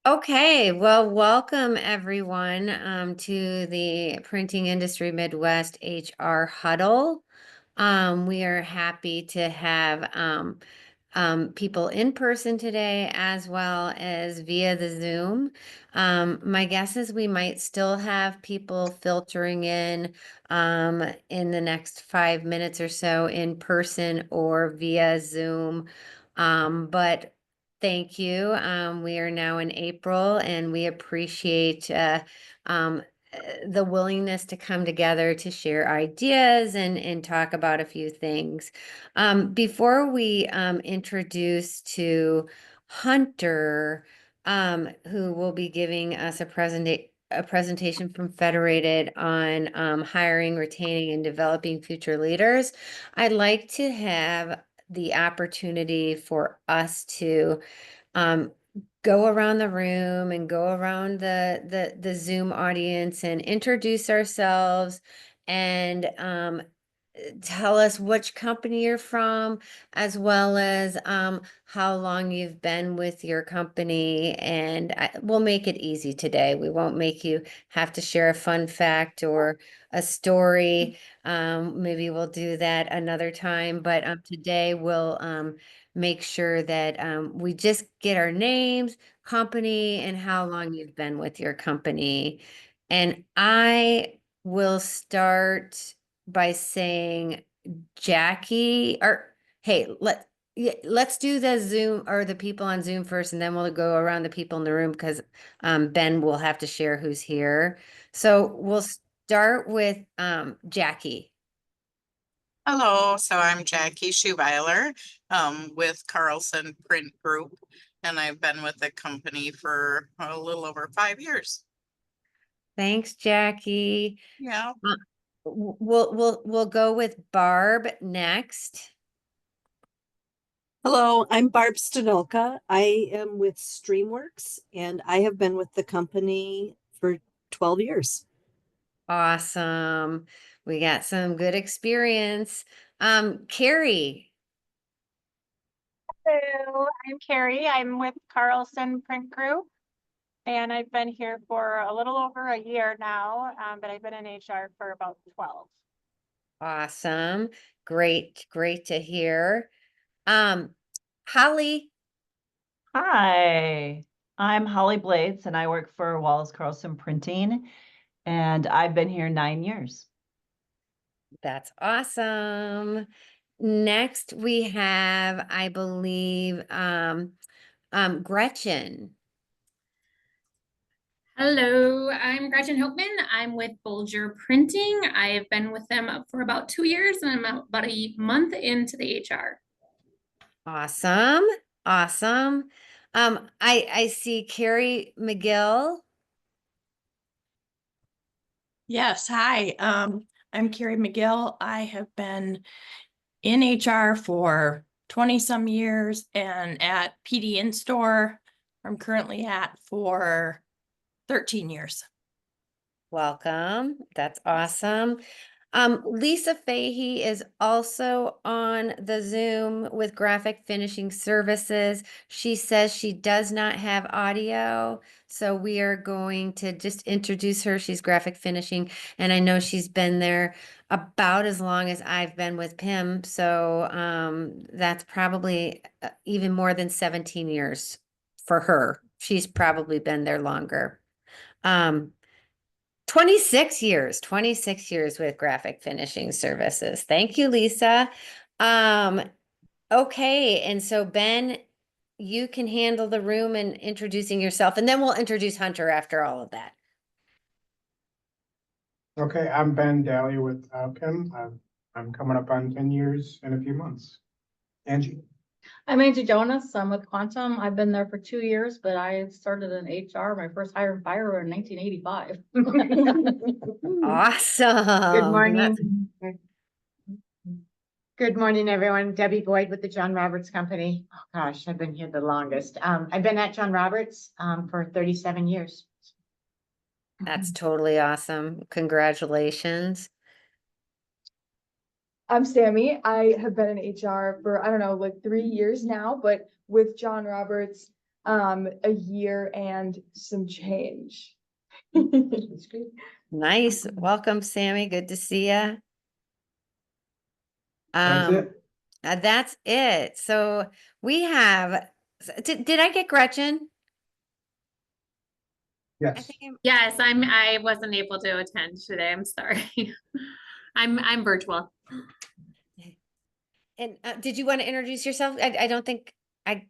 Okay, well, welcome everyone to the Printing Industry Midwest HR Huddle. We are happy to have people in person today as well as via the Zoom. My guess is we might still have people filtering in the next 5 minutes or so in person or via Zoom. But thank you. We are now in April and we appreciate um, the willingness to come together to share ideas and talk about a few things. Before we introduce to Hunter, who will be giving us a presentation from Federated on hiring, retaining, and developing future leaders, I'd like to have the opportunity for us to um, go around the room and go around the Zoom audience and introduce ourselves and tell us which company you're from, as well as how long you've been with your company. And we'll make it easy today. We won't make you have to share a fun fact or a story. Maybe we'll do that another time, but today we'll make sure that we just get our names, company, and how long you've been with your company. And I will start by saying Jackie or hey, let's do the Zoom or the people on Zoom first, and then we'll go around the people in the room because Ben will have to share who's here. So we'll start with Jackie. Hello, so I'm Jackie Schubeiler with Carlson Print Group, and I've been with the company for a little over 5 years. Thanks, Jackie. Yeah. Uh, we'll go with Barb next. Hello, I'm Barb Stanolka. I am with Streamworks and I have been with the company for 12 years. Awesome. We got some good experience. Carrie. Hello, I'm Carrie. I'm with Carlson Print Group, and I've been here for a little over a year now, but I've been in HR for about 12. Awesome. Great to hear. Holly. Hi, I'm Holly Blades and I work for Wallace Carlson Printing, and I've been here 9 years. That's awesome. Next we have, I believe, Gretchen. Hello, I'm Gretchen Hopeman. I'm with Bolger Printing. I have been with them for about 2 years and I'm about a month into the HR. Awesome. Awesome. I see Carrie McGill. Yes, hi. I'm Carrie McGill. I have been in HR for 20 some years and at PD In-Store I'm currently at for 13 years. Welcome. That's awesome. Lisa Fahey is also on the Zoom with Graphic Finishing Services. She says she does not have audio, so we are going to just introduce her. She's graphic finishing, and I know she's been there about as long as I've been with PIM, so that's probably even more than 17 years for her. She's probably been there longer. 26 years with graphic finishing services. Thank you, Lisa. Um, okay, and so Ben, you can handle the room and introducing yourself, and then we'll introduce Hunter after all of that. Okay, I'm Ben Daly with PIM. I'm coming up on 10 years in a few months. Angie. I'm Angie Jonas. I'm with Quantum. I've been there for 2 years, but I started in HR. My first hire and fire in 1985. Awesome. Good morning. Good morning, everyone. Debbie Boyd with the John Roberts Company. Oh gosh, I've been here the longest. I've been at John Roberts for 37 years. That's totally awesome. Congratulations. I'm Sammy. I have been in HR for, I don't know, like 3 years now, but with John Roberts, a year and some change. Nice. Welcome, Sammy. Good to see you. That's it. That's it. So we have, did I get Gretchen? I Yes. think Yes, I wasn't able to attend today. I'm sorry. I'm virtual. and did you want to introduce yourself? I don't think I,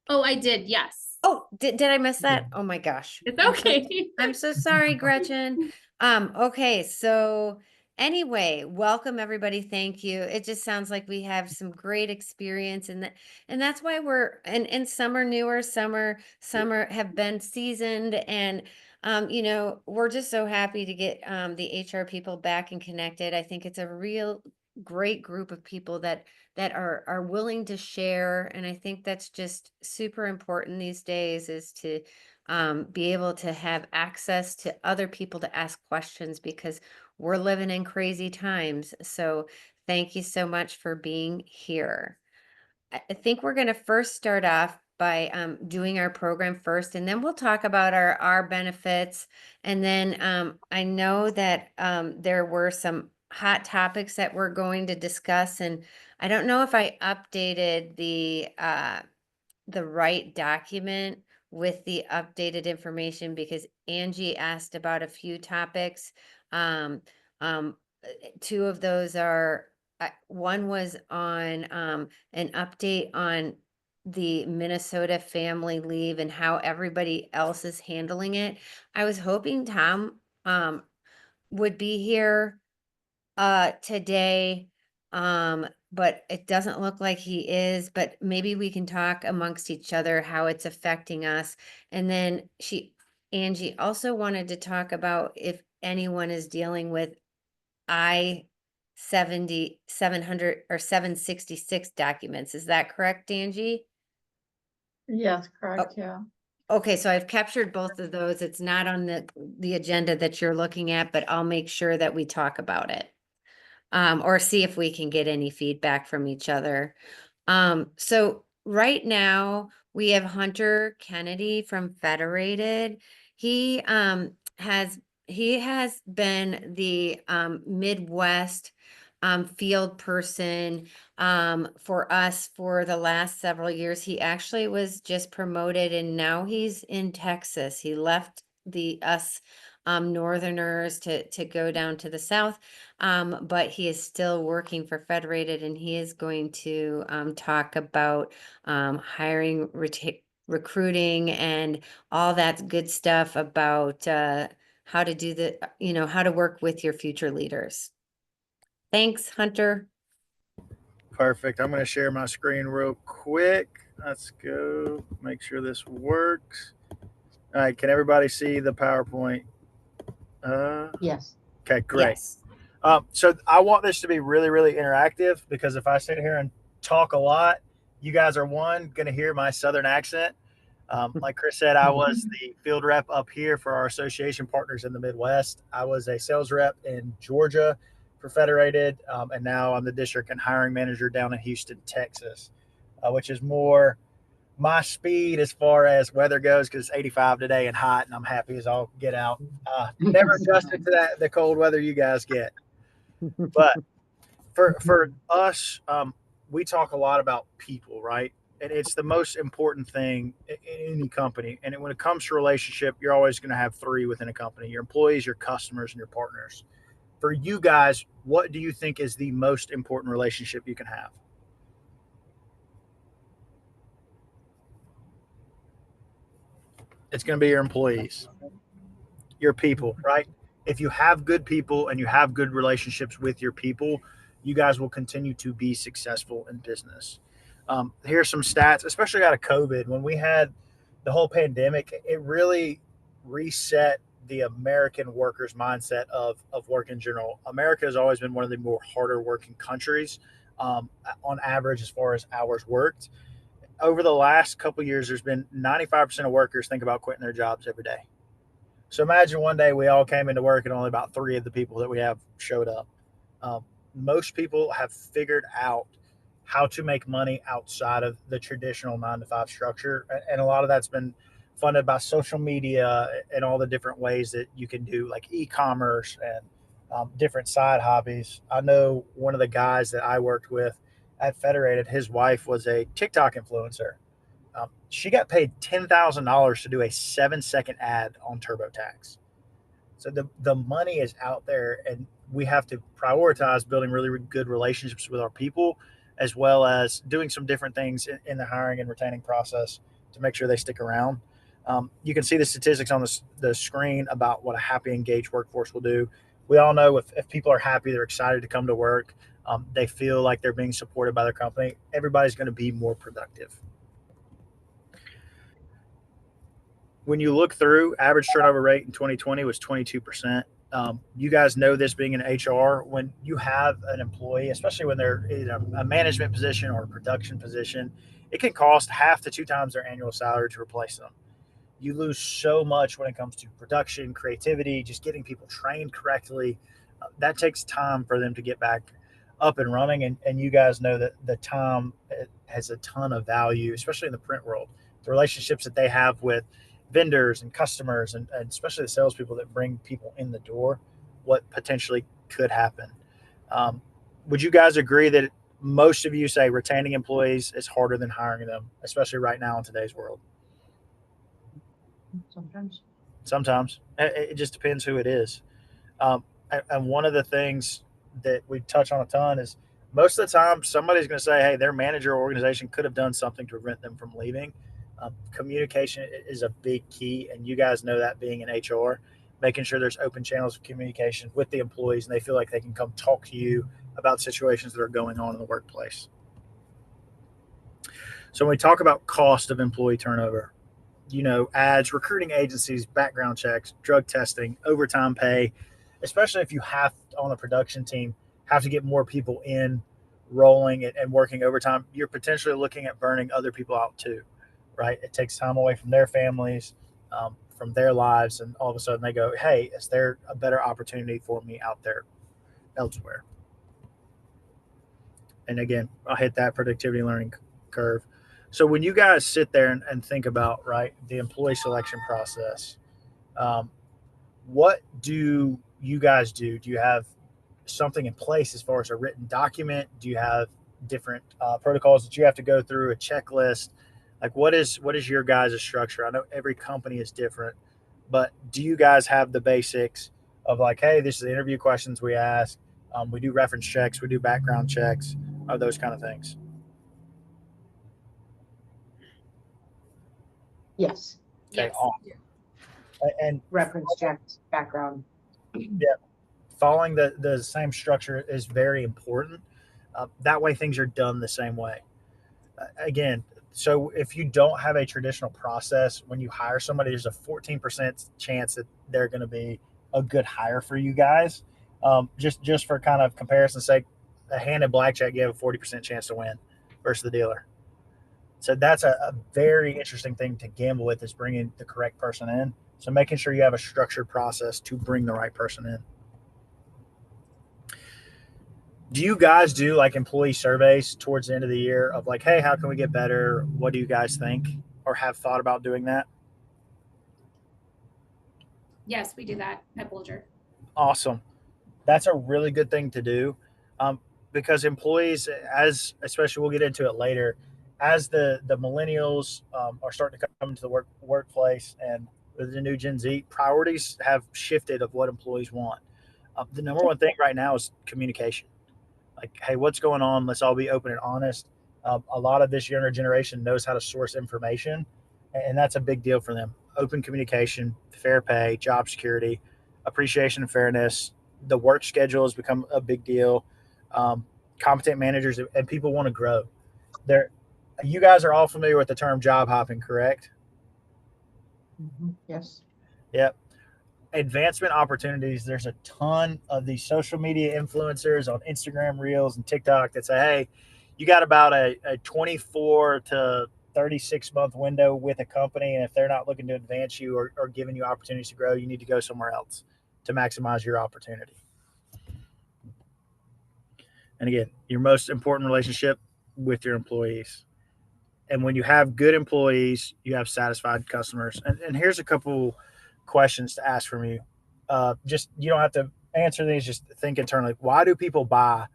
Oh, I did, yes. oh, did I miss that? Oh my gosh. It's I'm so okay. I'm so sorry, Gretchen. Okay, so anyway, welcome everybody. Thank you. It just sounds like we have some great experience and that's why and some are newer, some have been seasoned and we're just so happy to get the HR people back and connected. I think it's a real great group of people that are willing to share, and I think that's just super important these days is to be able to have access to other people to ask questions because we're living in crazy times. So thank you so much for being here. I think we're going to first start off by doing our program first, and then we'll talk about our benefits. And then I know that there were some hot topics that we're going to discuss, and I don't know if I updated the right document with the updated information because Angie asked about a few topics. Um, um, Two of those are, one was on an update on the Minnesota family leave and how everybody else is handling it. I was hoping Tom would be here today, but it doesn't look like he is, but maybe we can talk amongst each other how it's affecting us. And then Angie also wanted to talk about if anyone is dealing with I 700 or 766 documents. Is that correct, Angie? Yes, correct, yeah. Okay, so I've captured both of those. It's not on the agenda that you're looking at, but I'll make sure that we talk about it. Or see if we can get any feedback from each other. So right now we have Hunter Kennedy from Federated. He has been the Midwest field person for us for the last several years. He actually was just promoted and now he's in Texas. He left the us northerners to go down to the south, but he is still working for Federated and he is going to talk about hiring, recruiting, and all that good stuff about how to do how to work with your future leaders. Thanks, Hunter. Perfect. I'm going to share my screen real quick. Let's go make sure this works. All right. Can everybody see the PowerPoint? Yes. Okay, great. Yes. So I want this to be really, really interactive because if I sit here and talk a lot, you guys are going to hear my Southern accent. Like Chris said, I was the field rep up here for our association partners in the Midwest. I was a sales rep in Georgia for Federated, and now I'm the district and hiring manager down in Houston, Texas, which is more my speed as far as weather goes because it's 85 today and hot, and I'm happy as I'll get out. Never adjusted to the cold weather you guys get. But for us, we talk a lot about people, right? And it's the most important thing in any company. And when it comes to relationship, you're always going to have three within a company: your employees, your customers, and your partners. For you guys, what do you think is the most important relationship you can have? It's going to be your employees, your people, right? If you have good people and you have good relationships with your people, you guys will continue to be successful in business. Here's some stats, especially out of COVID. When we had the whole pandemic, it really reset the American workers' mindset of work in general. America has always been one of the more harder working countries on average as far as hours worked. Over the last couple of years, there's been 95% of workers think about quitting their jobs every day. So imagine one day we all came into work and only about three of the people that we have showed up. Most people have figured out how to make money outside of the traditional 9 to 5 structure. And a lot of that's been funded by social media and all the different ways that you can do like e-commerce and different side hobbies. I know one of the guys that I worked with at Federated, his wife was a TikTok influencer. She got paid $10,000 to do a 7-second ad on TurboTax. So the money is out there, and we have to prioritize building really, really good relationships with our people, as well as doing some different things in the hiring and retaining process to make sure they stick around. You can see the statistics on the screen about what a happy, engaged workforce will do. We all know if people are happy, they're excited to come to work, they feel like they're being supported by their company, everybody's going to be more productive. When you look through, average turnover rate in 2020 was 22%. You guys know this being in HR, when you have an employee, especially when they're in a management position or a production position, it can cost half to 2 times their annual salary to replace them. You lose so much when it comes to production, creativity, just getting people trained correctly. That takes time for them to get back up and running. And you guys know that the time has a ton of value, especially in the print world. The relationships that they have with vendors and customers, and especially the salespeople that bring people in the door, what potentially could happen. Would you guys agree that most of you say retaining employees is harder than hiring them, especially right now in today's world? Sometimes it just depends who it is. And one of the things that we touch on a ton is most of the time somebody's going to say, hey, their manager or organization could have done something to prevent them from leaving. Communication is a big key, and you guys know that being in HR, making sure there's open channels of communication with the employees and they feel like they can come talk to you about situations that are going on in the workplace. So when we talk about cost of employee turnover, ads, recruiting agencies, background checks, drug testing, overtime pay, especially if you have on a production team, have to get more people in, rolling and working overtime, you're potentially looking at burning other people out too, right? It takes time away from their families, from their lives, and all of a sudden they go, hey, is there a better opportunity for me out there elsewhere? And again, I'll hit that productivity learning curve. So when you guys sit there and think about, right, the employee selection process, what do you guys do? Do you have something in place as far as a written document? Do you have different protocols that you have to go through, a checklist? Like what is your guys' structure? I know every company is different, but do you guys have the basics of like, hey, this is the interview questions we ask. We do reference checks, we do background checks, those kind of things. Yes, Okay, Yes. awesome. And reference checks, background. yeah, following the same structure is very important. That way things are done the same way. Again, so if you don't have a traditional process when you hire somebody, there's a 14% chance that they're going to be a good hire for you guys. Just for kind of comparison's sake, a hand in blackjack, you have a 40% chance to win versus the dealer. So that's a very interesting thing to gamble with, is bringing the correct person in. So making sure you have a structured process to bring the right person in. Do you guys do like employee surveys towards the end of the year of like, hey, how can we get better? What do you guys think, or have thought about doing that? Yes, we do that at Bulger. Awesome. That's a really good thing to do, because employees, as especially we'll get into it later, as the millennials are starting to come into the workplace, and with the new Gen Z, priorities have shifted of what employees want. The number one thing right now is communication. Like, hey, what's going on? Let's all be open and honest. A lot of this younger generation knows how to source information, and that's a big deal for them. Open communication, fair pay, job security, appreciation and fairness. The work schedule has become a big deal. Competent managers, and people want to grow. There, you guys are all familiar with the term job hopping, correct? Yes. Yep. Advancement opportunities. There's a ton of these social media influencers on Instagram Reels and TikTok that say, hey, you got about a 24 to 36-month window with a company, and if they're not looking to advance you or giving you opportunities to grow, you need to go somewhere else to maximize your opportunity. And again, your most important relationship with your employees. And when you have good employees, you have satisfied customers. And here's a couple questions to ask from you. Just you don't have to answer these. Just think internally. Why do people buy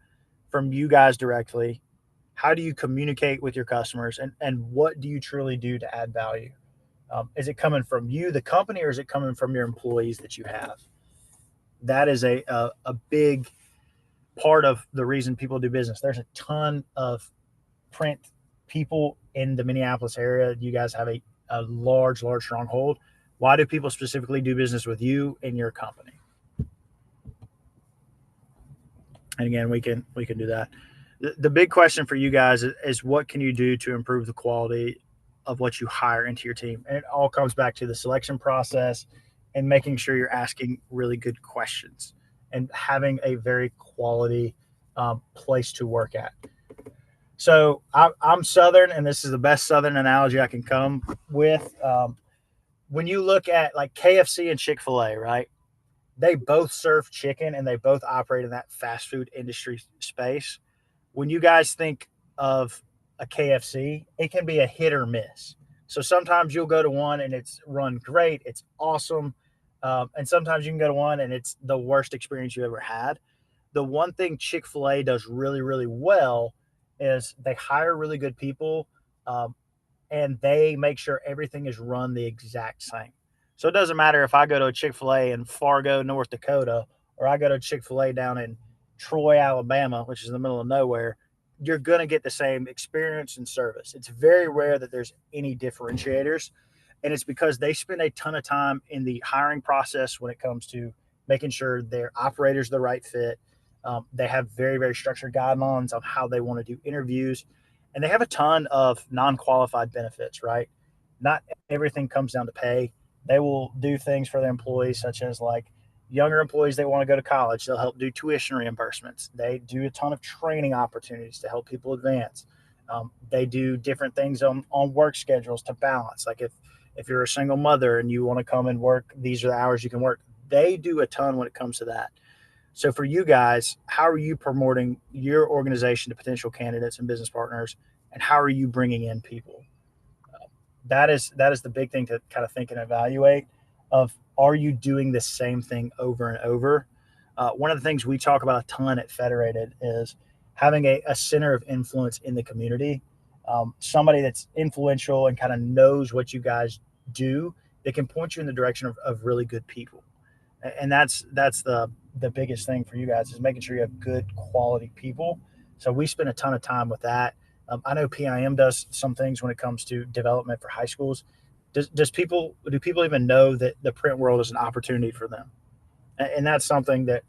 from you guys directly? How do you communicate with your customers? And what do you truly do to add value? Is it coming from you, the company, or is it coming from your employees that you have? That is a big part of the reason people do business. There's a ton of print people in the Minneapolis area. You guys have a large stronghold. Why do people specifically do business with you and your company? And again, we can do that. The big question for you guys is what can you do to improve the quality of what you hire into your team? And it all comes back to the selection process and making sure you're asking really good questions and having a very quality place to work at. So I'm Southern, and this is the best Southern analogy I can come with. When you look at like KFC and Chick-fil-A, right? They both serve chicken and they both operate in that fast food industry space. When you guys think of a KFC, it can be a hit or miss. So sometimes you'll go to one and it's run great, it's awesome. And sometimes you can go to one and it's the worst experience you ever had. The one thing Chick-fil-A does really, really well is they hire really good people, and they make sure everything is run the exact same. So it doesn't matter if I go to a Chick-fil-A in Fargo, North Dakota, or I go to a Chick-fil-A down in Troy, Alabama, which is in the middle of nowhere, you're going to get the same experience and service. It's very rare that there's any differentiators. And it's because they spend a ton of time in the hiring process when it comes to making sure their operators the right fit. They have very, very structured guidelines on how they want to do interviews. And they have a ton of non-qualified benefits, right? Not everything comes down to pay. They will do things for their employees, such as like younger employees that want to go to college. They'll help do tuition reimbursements. They do a ton of training opportunities to help people advance. They do different things on work schedules to balance. Like if you're a single mother and you want to come and work, these are the hours you can work. They do a ton when it comes to that. So for you guys, how are you promoting your organization to potential candidates and business partners, and how are you bringing in people? That is the big thing to kind of think and evaluate. Of are you doing the same thing over and over? One of the things we talk about a ton at Federated is having a center of influence in the community, somebody that's influential and kind of knows what you guys do that can point you in the direction of really good people. And that's the biggest thing for you guys is making sure you have good quality people. So we spend a ton of time with that. I know PIM does some things when it comes to development for high schools. Do people even know that the print world is an opportunity for them? And that's something that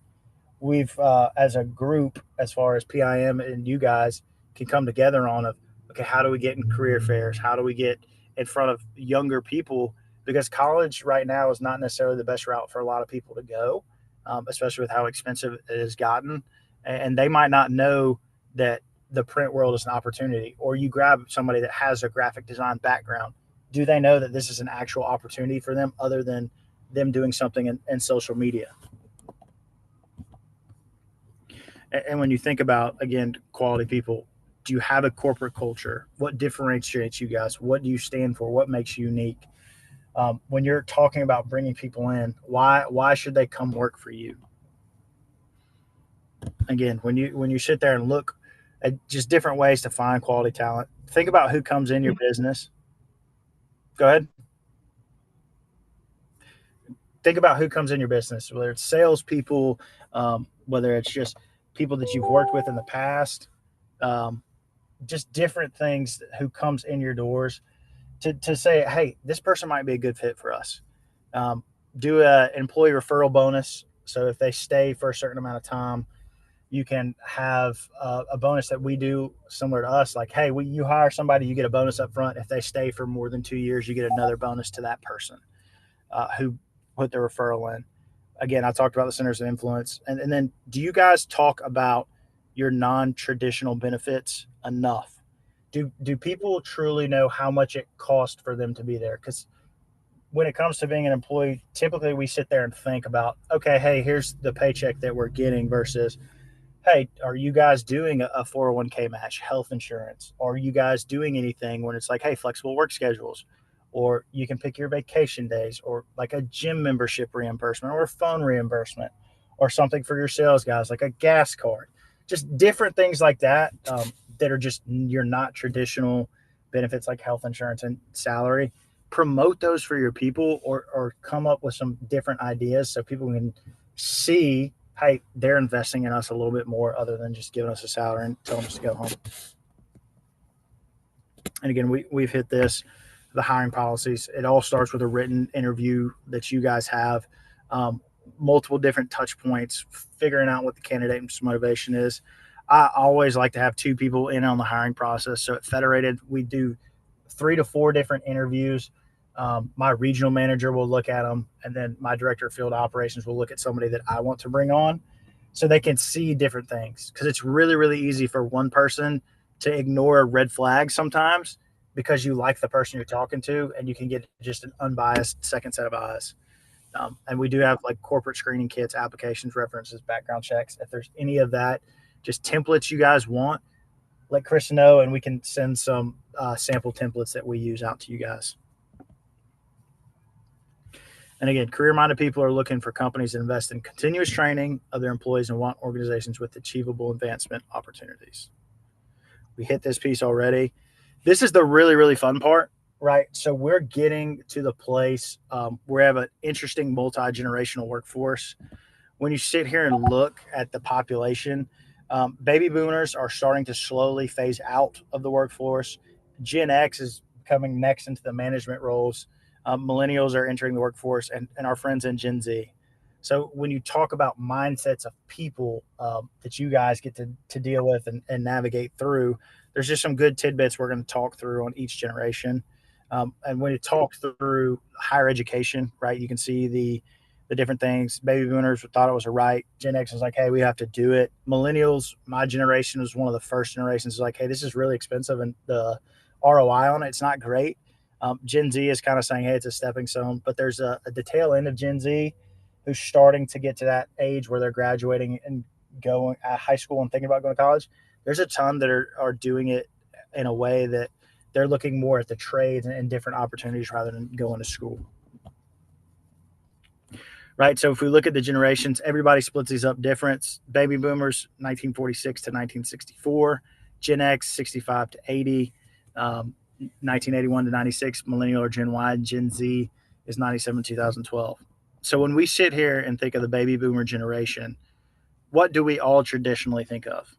we've as a group, as far as PIM and you guys can come together on of, okay, how do we get in career fairs? How do we get in front of younger people? Because college right now is not necessarily the best route for a lot of people to go, especially with how expensive it has gotten. And they might not know that the print world is an opportunity. Or you grab somebody that has a graphic design background. Do they know that this is an actual opportunity for them other than them doing something in social media? And when you think about, again, quality people, do you have a corporate culture? What differentiates you guys? What do you stand for? What makes you unique? When you're talking about bringing people in, why should they come work for you? Again, when you sit there and look at just different ways to find quality talent, think about who comes in your business. Go ahead. Think about who comes in your business, whether it's salespeople, whether it's just people that you've worked with in the past, just different things who comes in your doors to say, hey, this person might be a good fit for us. Do an employee referral bonus. So if they stay for a certain amount of time, you can have a bonus that we do similar to us. Like, hey, you hire somebody, you get a bonus up front. If they stay for more than 2 years, you get another bonus to that person who put the referral in. Again, I talked about the centers of influence. And then do you guys talk about your non-traditional benefits enough? Do people truly know how much it costs for them to be there? Because when it comes to being an employee, typically we sit there and think about, okay, hey, here's the paycheck that we're getting versus hey, are you guys doing a 401k match, health insurance? Are you guys doing anything when it's like, hey, flexible work schedules, or you can pick your vacation days, or like a gym membership reimbursement, or a phone reimbursement, or something for your sales guys, like a gas card, just different things like that, that are just you're not traditional benefits like health insurance and salary. Promote those for your people, or come up with some different ideas so people can see, hey, they're investing in us a little bit more other than just giving us a salary and telling us to go home. And again, we've hit this, the hiring policies. It all starts with a written interview that you guys have, multiple different touch points, figuring out what the candidate's motivation is. I always like to have two people in on the hiring process. So at Federated, we do 3 to 4 different interviews. My regional manager will look at them, and then my director of field operations will look at somebody that I want to bring on so they can see different things. Because it's really, really easy for one person to ignore a red flag sometimes because you like the person you're talking to, and you can get just an unbiased second set of eyes. And we do have like corporate screening kits, applications, references, background checks. If there's any of that, just templates you guys want, let Chris know, and we can send some sample templates that we use out to you guys. And again, career-minded people are looking for companies that invest in continuous training of their employees and want organizations with achievable advancement opportunities. We hit this piece already. This is the really, really fun part, right? So we're getting to the place where we have an interesting multi-generational workforce. When you sit here and look at the population, baby boomers are starting to slowly phase out of the workforce. Gen X is coming next into the management roles. Millennials are entering the workforce, and our friends in Gen Z. So when you talk about mindsets of people that you guys get to deal with and navigate through, there's just some good tidbits we're going to talk through on each generation. And when you talk through higher education, right, you can see the different things. Baby boomers thought it was a right. Gen X was like, hey, we have to do it. Millennials, my generation, was one of the first generations like, hey, this is really expensive, and the ROI on it's not great. Gen Z is kind of saying, hey, it's a stepping stone. But there's the tail end of Gen Z who's starting to get to that age where they're graduating and going at high school and thinking about going to college. There's a ton that are doing it in a way that they're looking more at the trades and different opportunities rather than going to school. Right. So if we look at the generations, everybody splits these up different. Baby boomers, 1946 to 1964, Gen X, 65 to 80, 1981 to 96, millennial or Gen Y, Gen Z is 97 to 2012. So when we sit here and think of the baby boomer generation, what do we all traditionally think of?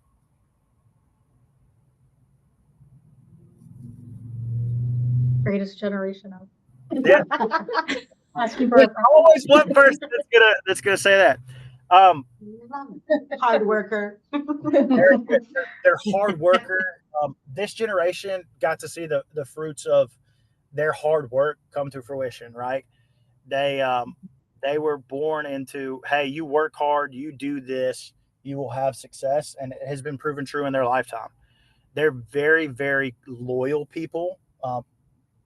Greatest generation of. Yeah. Asking There's for always one person that's gonna say that. Hard worker. They're hard worker. This generation got to see the fruits of their hard work come to fruition, right? They were born into, hey, you work hard, you do this, you will have success, and it has been proven true in their lifetime. They're very, very loyal people.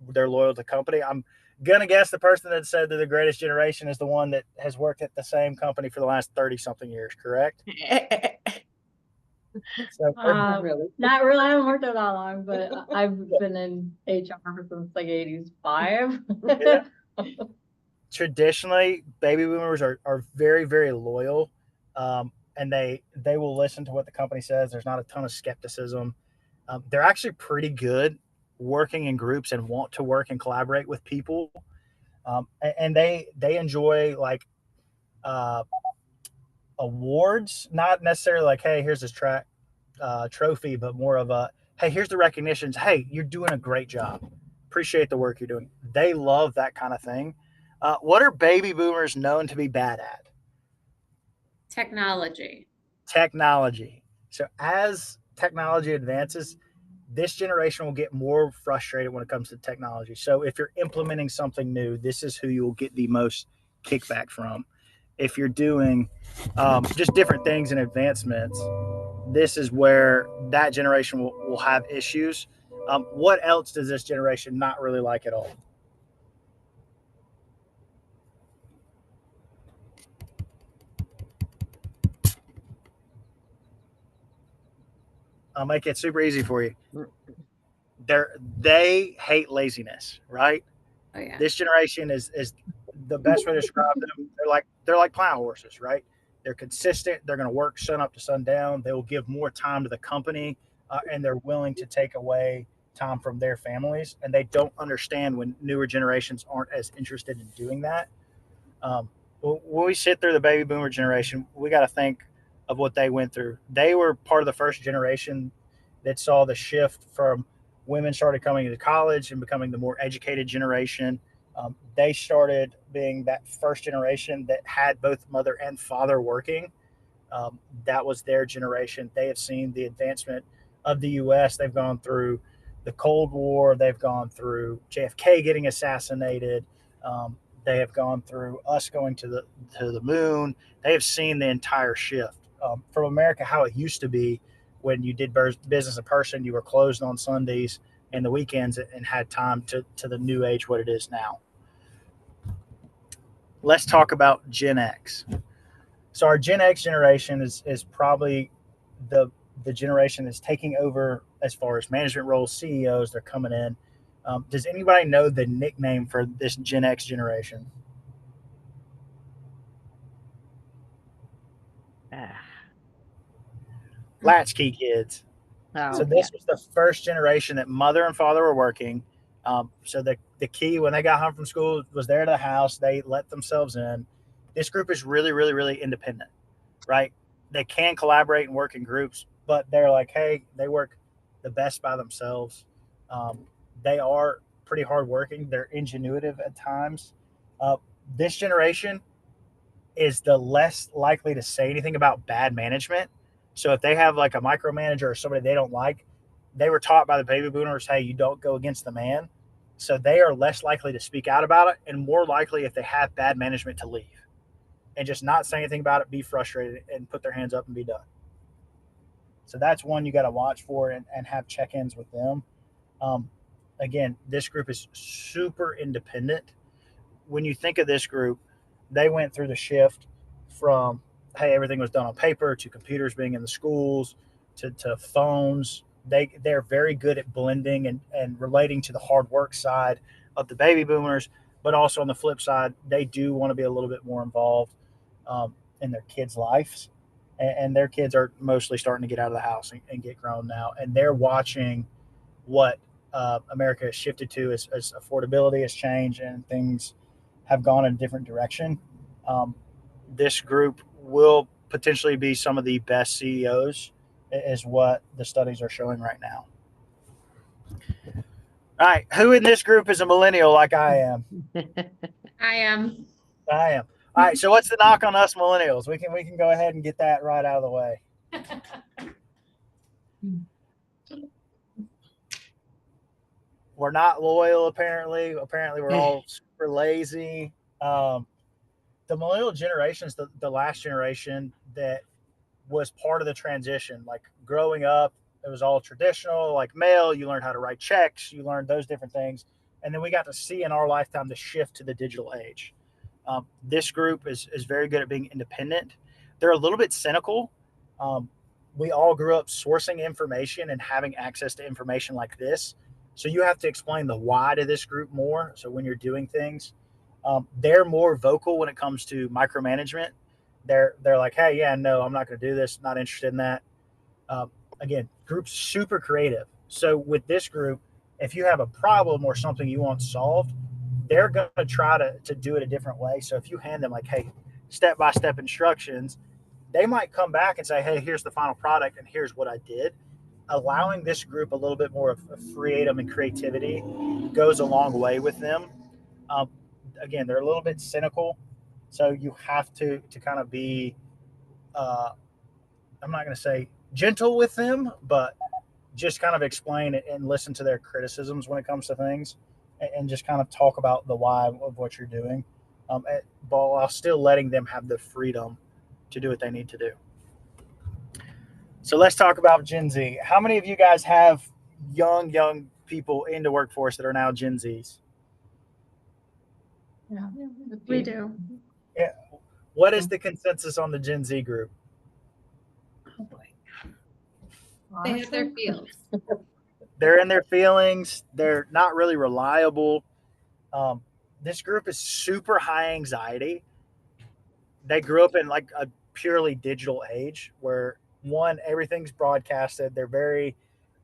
They're loyal to company. I'm gonna guess the person that said that the greatest generation is the one that has worked at the same company for the last 30 something years, correct? So not really. I haven't worked there that long, but I've been in HR since like 85. yeah. Traditionally, baby boomers are very, very loyal, and they will listen to what the company says. There's not a ton of skepticism. They're actually pretty good working in groups and want to work and collaborate with people. And they enjoy like awards, not necessarily like, hey, here's this trophy, but more of a, hey, here's the recognitions. Hey, you're doing a great job. Appreciate the work you're doing. They love that kind of thing. What are baby boomers known to be bad at? Technology. Technology. So as technology advances, this generation will get more frustrated when it comes to technology. So if you're implementing something new, this is who you will get the most kickback from. If you're doing just different things and advancements, this is where that generation will have issues. What else does this generation not really like at all? I'll make it super easy for you. They hate laziness, right? Oh yeah. This generation is the best way to describe them. They're like plow horses, right? They're consistent. They're going to work sun up to sundown. They will give more time to the company, and they're willing to take away time from their families. And they don't understand when newer generations aren't as interested in doing that. When we sit through the baby boomer generation, we got to think of what they went through. They were part of the first generation that saw the shift from women started coming to college and becoming the more educated generation. They started being that first generation that had both mother and father working. That was their generation. They have seen the advancement of the U.S. They've gone through the Cold War. They've gone through JFK getting assassinated. They have gone through us going to the moon. They have seen the entire shift from America, how it used to be when you did business in person. You were closed on Sundays and the weekends and had time to the new age, what it is now. Let's talk about Gen X. So our Gen X generation is probably the generation that's taking over as far as management roles, CEOs. They're coming in. Does anybody know the nickname for this Gen X generation? Latchkey kids. Oh, So this was the first generation that mother and father were working. So the key when they got home from school was there to the house. They let themselves in. This group is really, really, really independent, right? They can collaborate and work in groups, but they're like, hey, they work the best by themselves. They are pretty hardworking. They're ingenuitive at times. Uh, this generation is the less likely to say anything about bad management. So if they have like a micromanager or somebody they don't like, they were taught by the baby boomers, hey, you don't go against the man. So they are less likely to speak out about it and more likely if they have bad management to leave and just not say anything about it, be frustrated and put their hands up and be done. So that's one you got to watch for and have check-ins with them. Again, this group is super independent. When you think of this group, they went through the shift from, hey, everything was done on paper to computers being in the schools to phones. They're very good at blending and relating to the hard work side of the baby boomers, but also on the flip side, they do want to be a little bit more involved in their kids' lives. And their kids are mostly starting to get out of the house and get grown now. And they're watching what America has shifted to as affordability has changed and things have gone in a different direction. This group will potentially be some of the best CEOs, is what the studies are showing right now. All right, who in this group is a millennial like I am? I am. I am. All right, so what's the knock on us millennials? We can go ahead and get that right out of the way. We're not loyal, apparently. Apparently, we're all super lazy. The millennial generation is the last generation that was part of the transition. Like growing up, it was all traditional, like mail. You learned how to write checks. You learned those different things. And then we got to see in our lifetime the shift to the digital age. This group is very good at being independent. They're a little bit cynical. We all grew up sourcing information and having access to information like this. So you have to explain the why to this group more. So when you're doing things, they're more vocal when it comes to micromanagement. They're like, hey, yeah, no, I'm not going to do this. Not interested in that. Again, group's super creative. So with this group, if you have a problem or something you want solved, they're going to try to do it a different way. So if you hand them like, hey, step-by-step instructions, they might come back and say, hey, here's the final product and here's what I did. Allowing this group a little bit more of freedom and creativity goes a long way with them. Um, Again, they're a little bit cynical, so you have to kind of be, I'm not going to say gentle with them, but just kind of explain it and listen to their criticisms when it comes to things, and just kind of talk about the why of what you're doing, while still letting them have the freedom to do what they need to do. So let's talk about Gen Z. How many of you guys have young people in the workforce that are now Gen Zs? Yeah. We do. Yeah. What is the consensus on the Gen Z group? Oh boy. They have their Awesome. fields. They're in their feelings. They're not really reliable. Um, this group is super high anxiety. They grew up in like a purely digital age where one, everything's broadcasted. They're very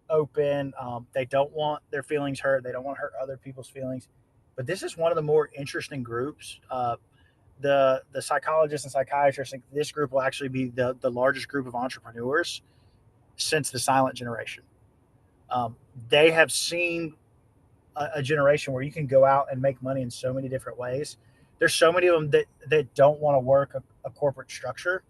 open. They don't want their feelings hurt. They don't want to hurt other people's feelings. But this is one of the more interesting groups. The psychologists and psychiatrists think this group will actually be the largest group of entrepreneurs since the silent generation. They have seen a generation where you can go out and make money in so many different ways. There's so many of them that don't want to work a corporate structure.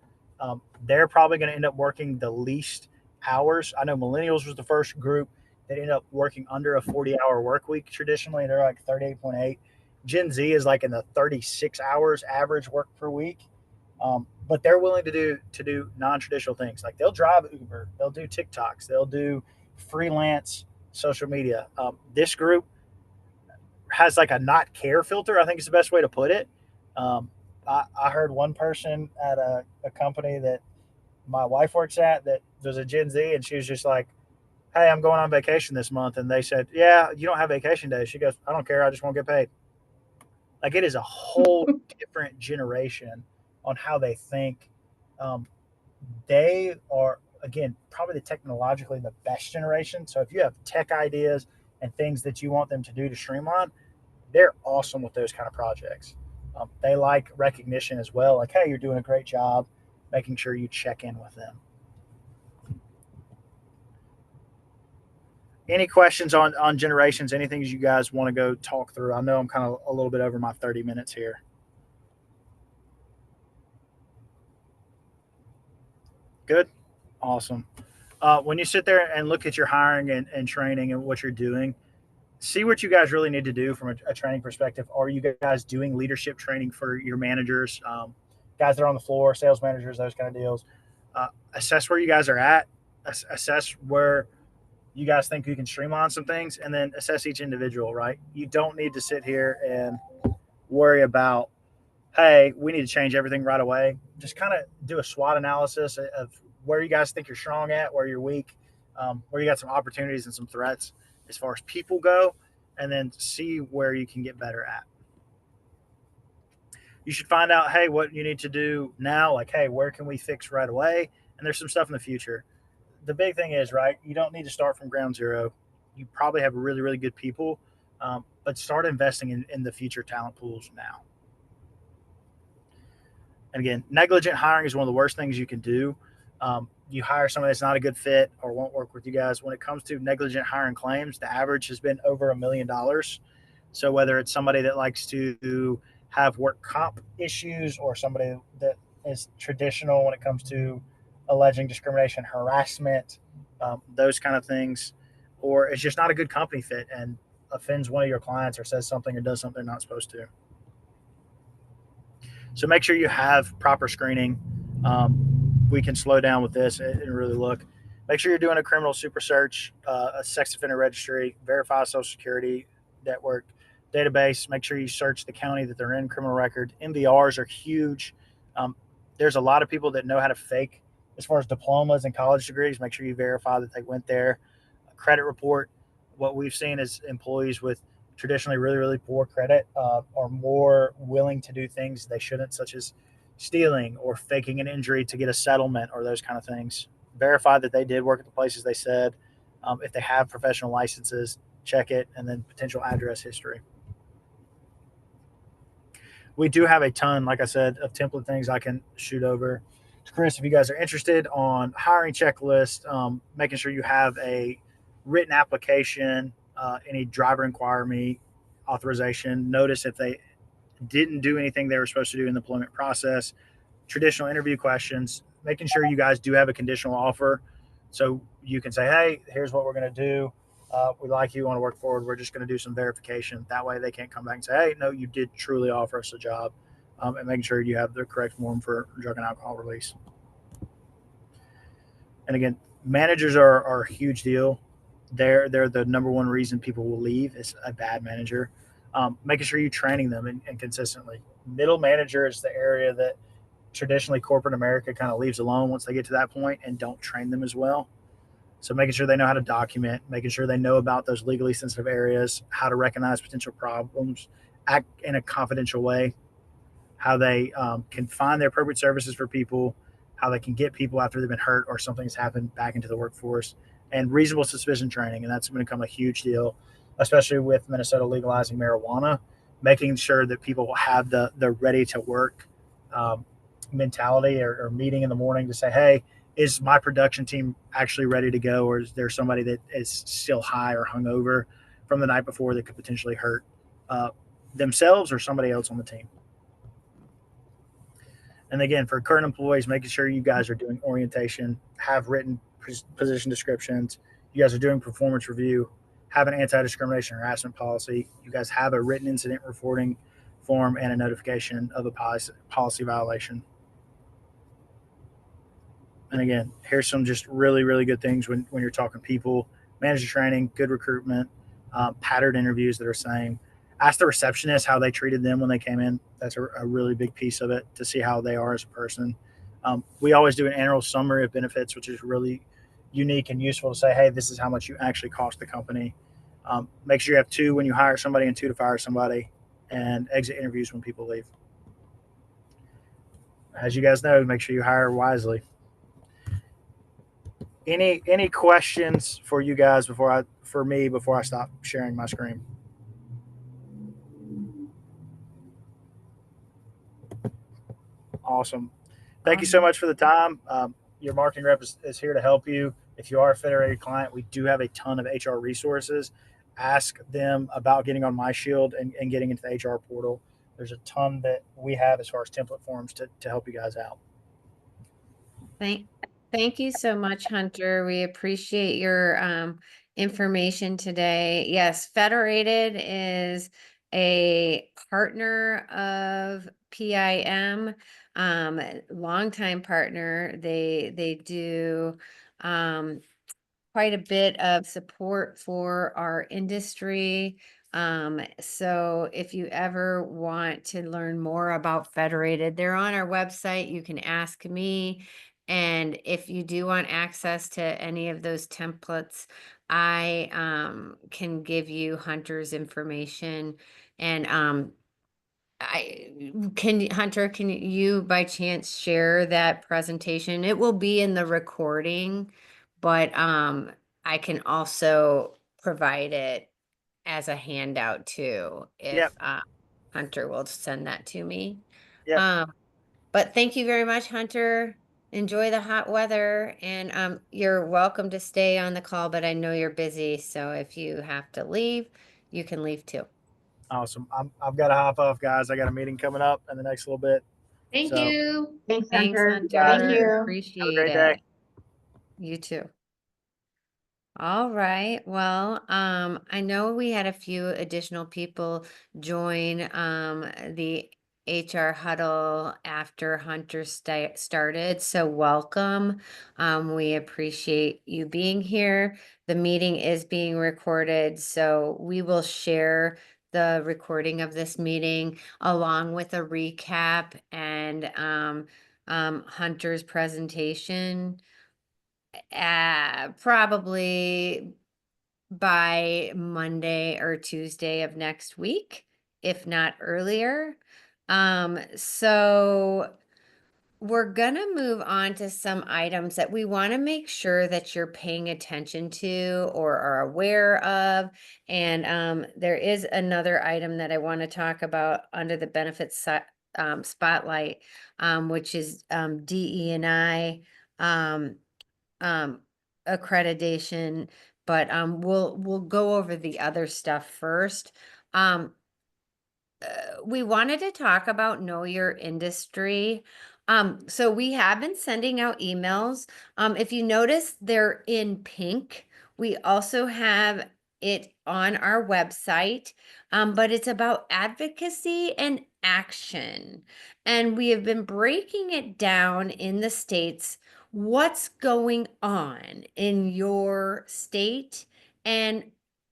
They're probably going to end up working the least hours. I know millennials was the first group that ended up working under a 40-hour work week traditionally. They're like 38.8. Gen Z is like in the 36 hours average work per week. But they're willing to do non-traditional things. Like they'll drive Uber, they'll do TikToks, they'll do freelance social media. This group has like a not care filter. I think is the best way to put it. I heard one person at a company that my wife works at that was a Gen Z, and she was just like, "Hey, I'm going on vacation this month," and they said, "Yeah, you don't have vacation days." She goes, "I don't care. I just won't get paid." Like it is a whole different generation on how they think. Um, they are again probably the technologically the best generation. So if you have tech ideas and things that you want them to do to streamline, they're awesome with those kind of projects. They like recognition as well. Like, hey, you're doing a great job, making sure you check in with them. Any questions on generations? Anything you guys want to go talk through? I know I'm kind of a little bit over my 30 minutes here. Good. Awesome. When you sit there and look at your hiring and training and what you're doing, see what you guys really need to do from a training perspective. Are you guys doing leadership training for your managers, guys that are on the floor, sales managers, those kind of deals? Assess where you guys are at, assess where you guys think you can streamline some things, and then assess each individual, right? You don't need to sit here and worry about, hey, we need to change everything right away. Just kind of do a SWOT analysis of where you guys think you're strong at, where you're weak, where you got some opportunities and some threats as far as people go, and then see where you can get better at. You should find out, hey, what you need to do now, like, hey, where can we fix right away? And there's some stuff in the future. The big thing is, right, you don't need to start from ground zero. You probably have really, really good people, but start investing in the future talent pools now. And again, negligent hiring is one of the worst things you can do. You hire somebody that's not a good fit or won't work with you guys. When it comes to negligent hiring claims, the average has been over $1 million. So whether it's somebody that likes to have work comp issues or somebody that is traditional when it comes to alleging discrimination, harassment, those kind of things, or it's just not a good company fit and offends one of your clients or says something or does something they're not supposed to. So make sure you have proper screening. We can slow down with this and really look. Make sure you're doing a criminal super search, a sex offender registry, verify social security network database. Make sure you search the county that they're in, criminal record. MVRs are huge. There's a lot of people that know how to fake as far as diplomas and college degrees. Make sure you verify that they went there. A credit report. What we've seen is employees with traditionally really, really poor credit are more willing to do things they shouldn't, such as stealing or faking an injury to get a settlement or those kind of things. Verify that they did work at the places they said. If they have professional licenses, check it, and then potential address history. We do have a ton, like I said, of template things I can shoot over to Chris if you guys are interested on hiring checklist, making sure you have a written application, any driver inquiry authorization, notice if they didn't do anything they were supposed to do in the employment process, traditional interview questions, making sure you guys do have a conditional offer. So you can say, hey, here's what we're going to do. We like you, want to work forward. We're just going to do some verification. That way they can't come back and say, hey, no, you did truly offer us a job. And making sure you have the correct form for drug and alcohol release. And again, managers are a huge deal. They're the number one reason people will leave is a bad manager. Making sure you're training them and consistently. Middle manager is the area that traditionally corporate America kind of leaves alone once they get to that point and don't train them as well. So making sure they know how to document, making sure they know about those legally sensitive areas, how to recognize potential problems, act in a confidential way, how they can find the appropriate services for people, how they can get people after they've been hurt or something's happened back into the workforce, and reasonable suspicion training. And that's going to become a huge deal, especially with Minnesota legalizing marijuana, making sure that people have the ready to work mentality or meeting in the morning to say, hey, is my production team actually ready to go, or is there somebody that is still high or hungover from the night before that could potentially hurt themselves or somebody else on the team? And again, for current employees, making sure you guys are doing orientation, have written position descriptions, you guys are doing performance review, have an anti-discrimination harassment policy, you guys have a written incident reporting form and a notification of a policy violation. And again, here's some just really, really good things when you're talking people, manager training, good recruitment, patterned interviews that are saying, ask the receptionist how they treated them when they came in. That's a really big piece of it to see how they are as a person. We always do an annual summary of benefits, which is really unique and useful to say, hey, this is how much you actually cost the company. Make sure you have 2 when you hire somebody and 2 to fire somebody, and exit interviews when people leave. As you guys know, make sure you hire wisely. Any questions for you guys before I stop sharing my screen? Awesome. Thank you so much for the time. Your marketing rep is here to help you. If you are a federated client, we do have a ton of HR resources. Ask them about getting on MyShield and getting into the HR portal. There's a ton that we have as far as template forms to help you guys out. Thank you so much, Hunter. We appreciate your information today. Yes, Federated is a partner of PIM, longtime partner. They do quite a bit of support for our industry. So if you ever want to learn more about Federated, they're on our website. You can ask me. And if you do want access to any of those templates, I can give you Hunter's information. And Hunter, can you by chance share that presentation? It will be in the recording, but I can also provide it as a handout too, if Yep. Hunter will send that to me. Yep. But thank you very much, Hunter. Enjoy the hot weather, and you're welcome to stay on the call, but I know you're busy, so if you have to leave, you can leave too. Awesome. I've got to hop off, guys. I got a meeting coming up in the next little bit. Thank So, you. Thanks, Thanks, Hunter. Hunter. Thank you. have a Appreciate great day. it. You too. All right. Well, I know we had a few additional people join the HR huddle after Hunter started. So welcome. We appreciate you being here. The meeting is being recorded, so we will share the recording of this meeting along with a recap and Hunter's presentation probably by Monday or Tuesday of next week, if not earlier. So we're gonna move on to some items that we want to make sure that you're paying attention to or are aware of. And there is another item that I want to talk about under the benefits spotlight, which is DE&I. Accreditation, but we'll go over the other stuff first. We wanted to talk about know your industry. So we have been sending out emails. If you notice, they're in pink. We also have it on our website, but it's about advocacy and action. And we have been breaking it down in the states. What's going on in your state and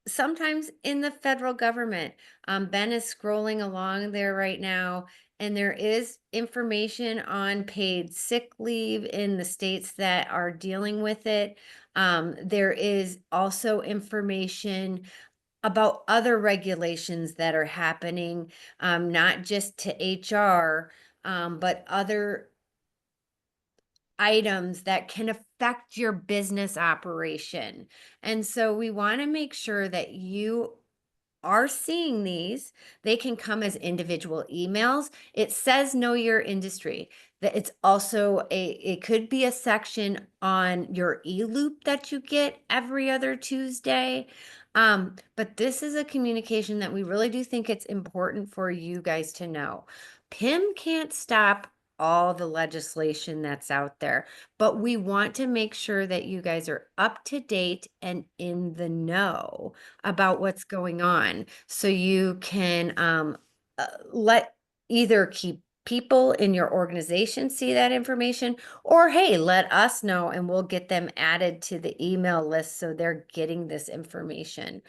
sometimes in the federal government? Ben is scrolling along there right now, and there is information on paid sick leave in the states that are dealing with it. There is also information about other regulations that are happening, not just to HR, but other items that can affect your business operation. And so we want to make sure that you are seeing these. They can come as individual emails. It says know your industry. That it's also it could be a section on your e-loop that you get every other Tuesday. But this is a communication that we really do think it's important for you guys to know. PIM can't stop all the legislation that's out there, but we want to make sure that you guys are up to date and in the know about what's going on, so you can let either keep people in your organization see that information, or hey, let us know and we'll get them added to the email list so they're getting this information.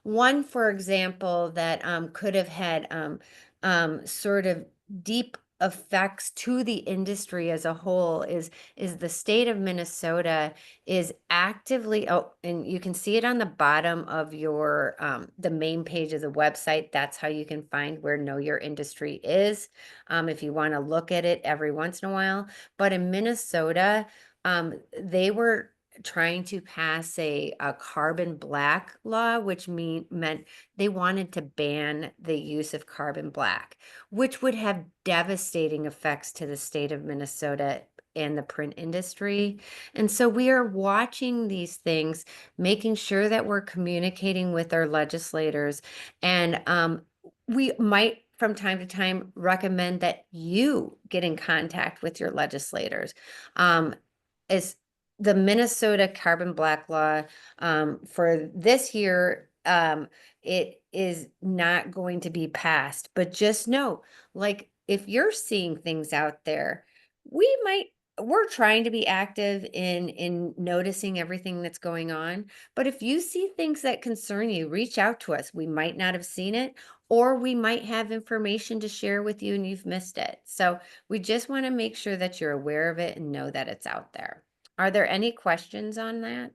One, for example, that could have had sort of deep effects to the industry as a whole is the state of Minnesota is actively, oh, and you can see it on the bottom of your the main page of the website. That's how you can find where Know Your Industry is, if you want to look at it every once in a while. But in Minnesota, they were trying to pass a carbon black law, which meant they wanted to ban the use of carbon black, which would have devastating effects to the state of Minnesota and the print industry. And so we are watching these things, making sure that we're communicating with our legislators. And we might, from time to time, recommend that you get in contact with your legislators. As the Minnesota carbon black law for this year, it is not going to be passed. But just know, like, if you're seeing things out there, we're trying to be active in noticing everything that's going on. But if you see things that concern you, reach out to us. We might not have seen it, or we might have information to share with you and you've missed it. So we just want to make sure that you're aware of it and know that it's out there. Are there any questions on that?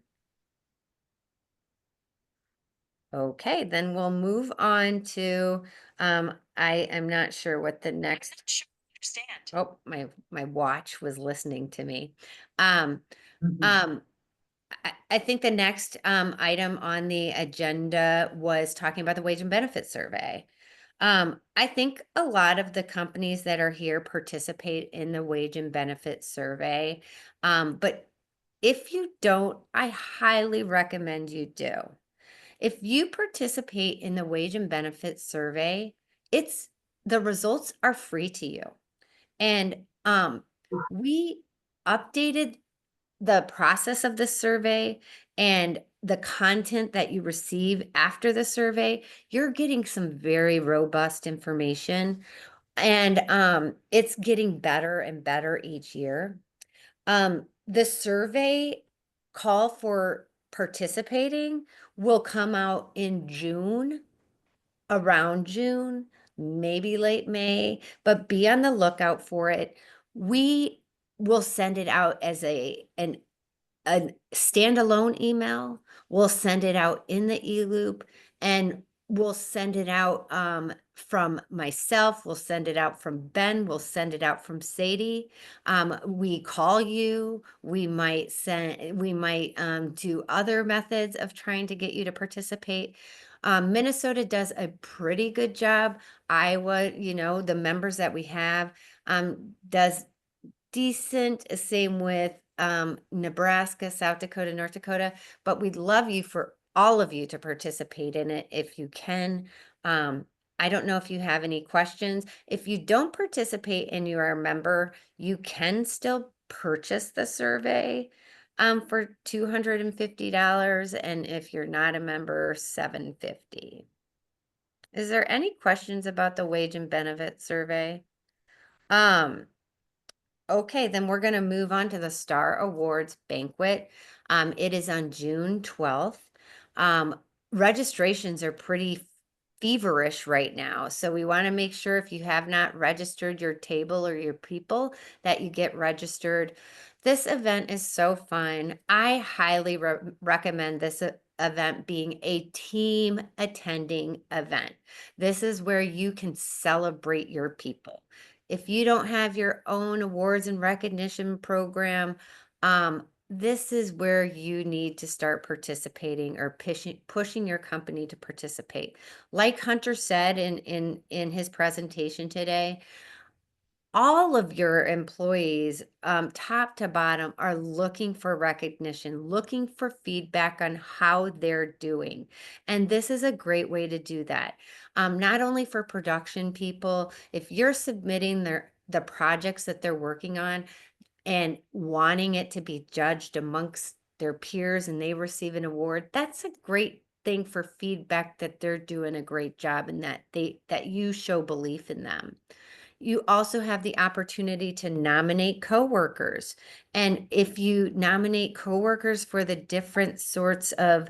Okay, then we'll move on to, I am not sure what the next. Oh, my watch was listening to me. I think the next item on the agenda was talking about the wage and benefit survey. I think a lot of the companies that are here participate in the wage and benefit survey. But if you don't, I highly recommend you do. If you participate in the wage and benefit survey, the results are free to you. And we updated the process of the survey and the content that you receive after the survey. You're getting some very robust information, and it's getting better and better each year. The survey call for participating will come out in June, around June, maybe late May, but be on the lookout for it. We will send it out as an standalone email. We'll send it out in the e-loop, and we'll send it out from myself. We'll send it out from Ben. We'll send it out from Sadie. We call you. We might do other methods of trying to get you to participate. Minnesota does a pretty good job. Iowa, the members that we have, does decent. Same with Nebraska, South Dakota, North Dakota, but we'd love for all of you to participate in it if you can. I don't know if you have any questions. If you don't participate and you are a member, you can still purchase the survey for $250, and if you're not a member, $750. Is there any questions about the wage and benefit survey? Okay, then we're going to move on to the Star Awards banquet. It is on June 12th. Registrations are pretty feverish right now, so we want to make sure if you have not registered your table or your people that you get registered. This event is so fun. I highly recommend this event being a team attending event. This is where you can celebrate your people. If you don't have your own awards and recognition program, this is where you need to start participating or pushing your company to participate. Like Hunter said in his presentation today, all of your employees, top to bottom, are looking for recognition, looking for feedback on how they're doing. And this is a great way to do that. Not only for production people, if you're submitting the projects that they're working on and wanting it to be judged amongst their peers and they receive an award, that's a great thing for feedback that they're doing a great job and that you show belief in them. You also have the opportunity to nominate coworkers. And if you nominate coworkers for the different sorts of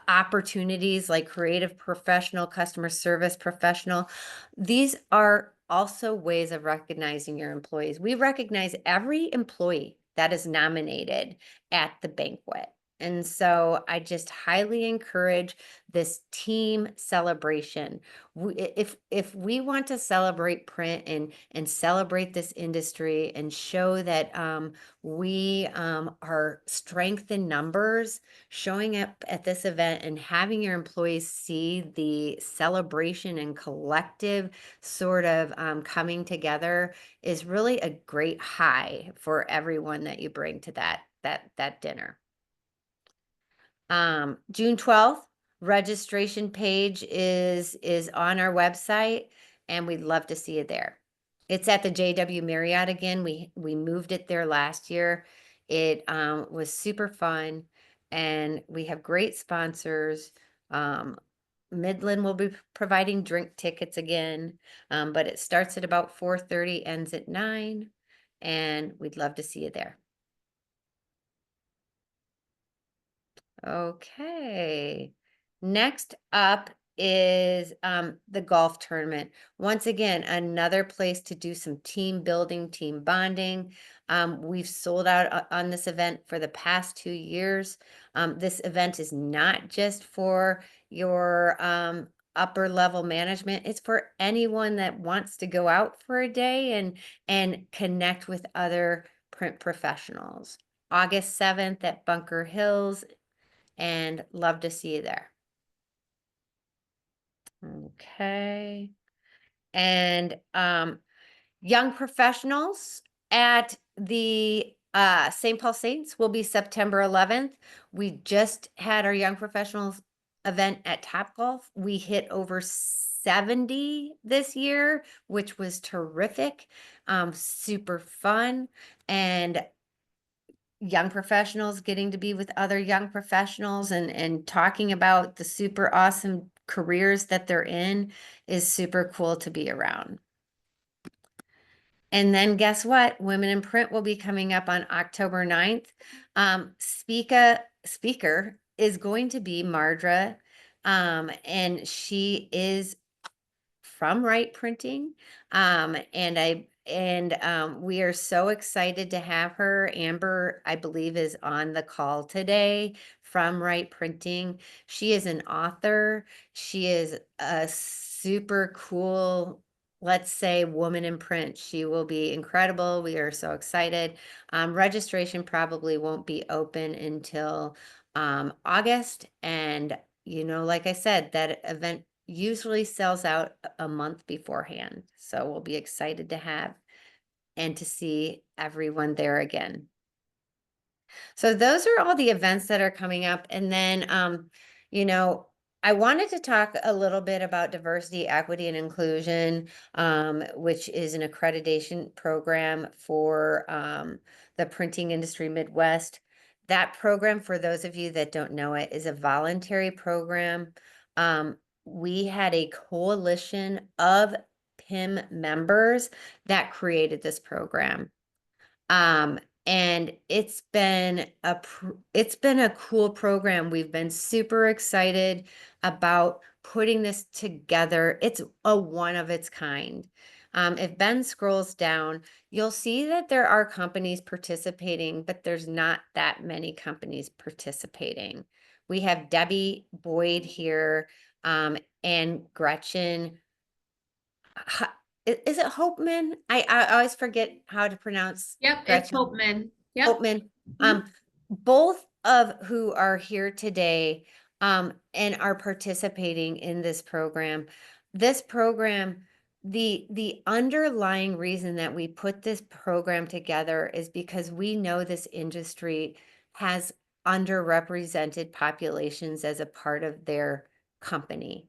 opportunities like creative professional, customer service professional, these are also ways of recognizing your employees. We recognize every employee that is nominated at the banquet. And so I just highly encourage this team celebration. If we want to celebrate print and celebrate this industry and show that we are strength in numbers, showing up at this event and having your employees see the celebration and collective sort of coming together is really a great high for everyone that you bring to that dinner. June 12th, registration page is on our website, and we'd love to see you there. It's at the JW Marriott again. We moved it there last year. It was super fun, and we have great sponsors. Midland will be providing drink tickets again, but it starts at about 4:30, ends at 9, and we'd love to see you there. Okay. Next up is the golf tournament. Once again, another place to do some team building, team bonding. We've sold out on this event for the past 2 years. This event is not just for your upper level management. It's for anyone that wants to go out for a day and connect with other print professionals. August 7th at Bunker Hills, and love to see you there. Okay. And young professionals at the St. Paul Saints will be September 11th. We just had our young professionals event at Topgolf. We hit over 70 this year, which was terrific. Super fun. And young professionals getting to be with other young professionals and talking about the super awesome careers that they're in is super cool to be around. And then guess what? Women in Print will be coming up on October 9th. Speaker is going to be Mardra, and she is from Wright Printing. We are so excited to have her. Amber, I believe, is on the call today from Wright Printing. She is an author. She is a super cool, let's say, woman in print. She will be incredible. We are so excited. Registration probably won't be open until August. And, like I said, that event usually sells out a month beforehand. So we'll be excited to have and to see everyone there again. So those are all the events that are coming up. And then, I wanted to talk a little bit about diversity, equity, and inclusion, which is an accreditation program for the Printing Industry Midwest. That program, for those of you that don't know it, is a voluntary program. We had a coalition of PIM members that created this program. And it's been a cool program. We've been super excited about putting this together. It's a one of its kind. If Ben scrolls down, you'll see that there are companies participating, but there's not that many companies participating. We have Debbie Boyd here, and Gretchen. Is it Hopeman? I always forget how to pronounce Yep, it's Gretchen. Hopeman. Yep. Hopeman. Both of who are here today, and are participating in this program. This program, the underlying reason that we put this program together is because we know this industry has underrepresented populations as a part of their company.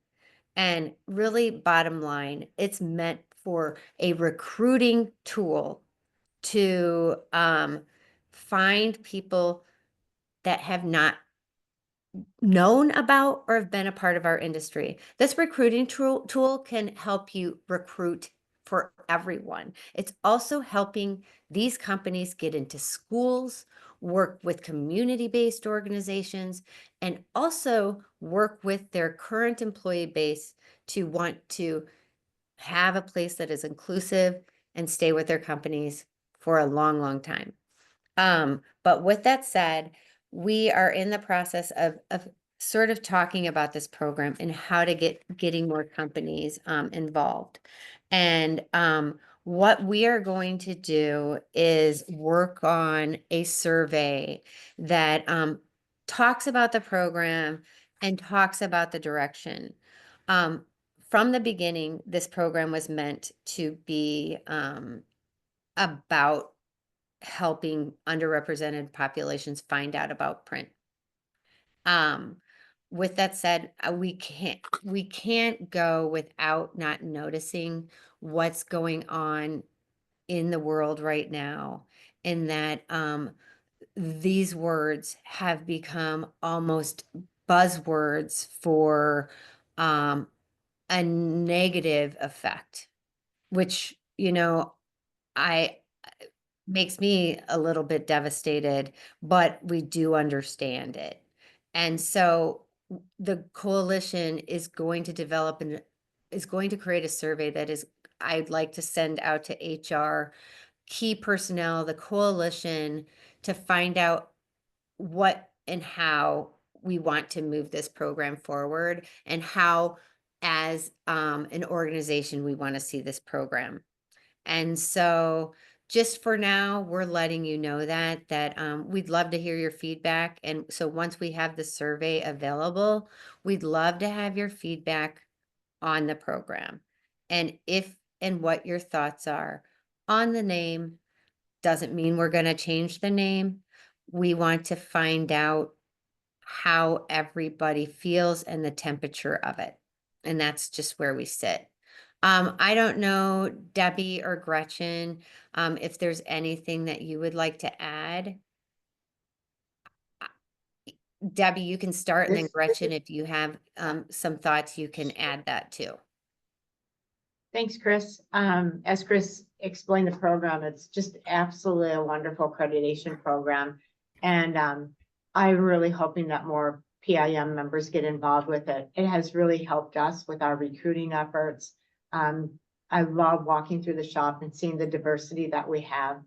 And really, bottom line, it's meant for a recruiting tool to find people that have not known about or have been a part of our industry. This recruiting tool can help you recruit for everyone. It's also helping these companies get into schools, work with community-based organizations, and also work with their current employee base to want to have a place that is inclusive and stay with their companies for a long, long time. But with that said, we are in the process of sort of talking about this program and how to getting more companies involved. And what we are going to do is work on a survey that talks about the program and talks about the direction. From the beginning, this program was meant to be about helping underrepresented populations find out about print. With that said, we can't go without not noticing what's going on in the world right now, in that these words have become almost buzzwords for a negative effect, which, I makes me a little bit devastated, but we do understand it. And so the coalition is going to develop and is going to create a survey that is, I'd like to send out to HR, key personnel, the coalition, to find out what and how we want to move this program forward, and how, as an organization, we want to see this program. And so just for now, we're letting you know that we'd love to hear your feedback. And so once we have the survey available, we'd love to have your feedback on the program. And if and what your thoughts are on the name. Doesn't mean we're going to change the name. We want to find out how everybody feels and the temperature of it. And that's just where we sit. I don't know, Debbie or Gretchen, if there's anything that you would like to add. Debbie, you can start, and then Gretchen, if you have some thoughts, you can add that too. Thanks, Chris. As Chris explained the program, it's just absolutely a wonderful accreditation program. And I'm really hoping that more PIM members get involved with it. It has really helped us with our recruiting efforts. I love walking through the shop and seeing the diversity that we have.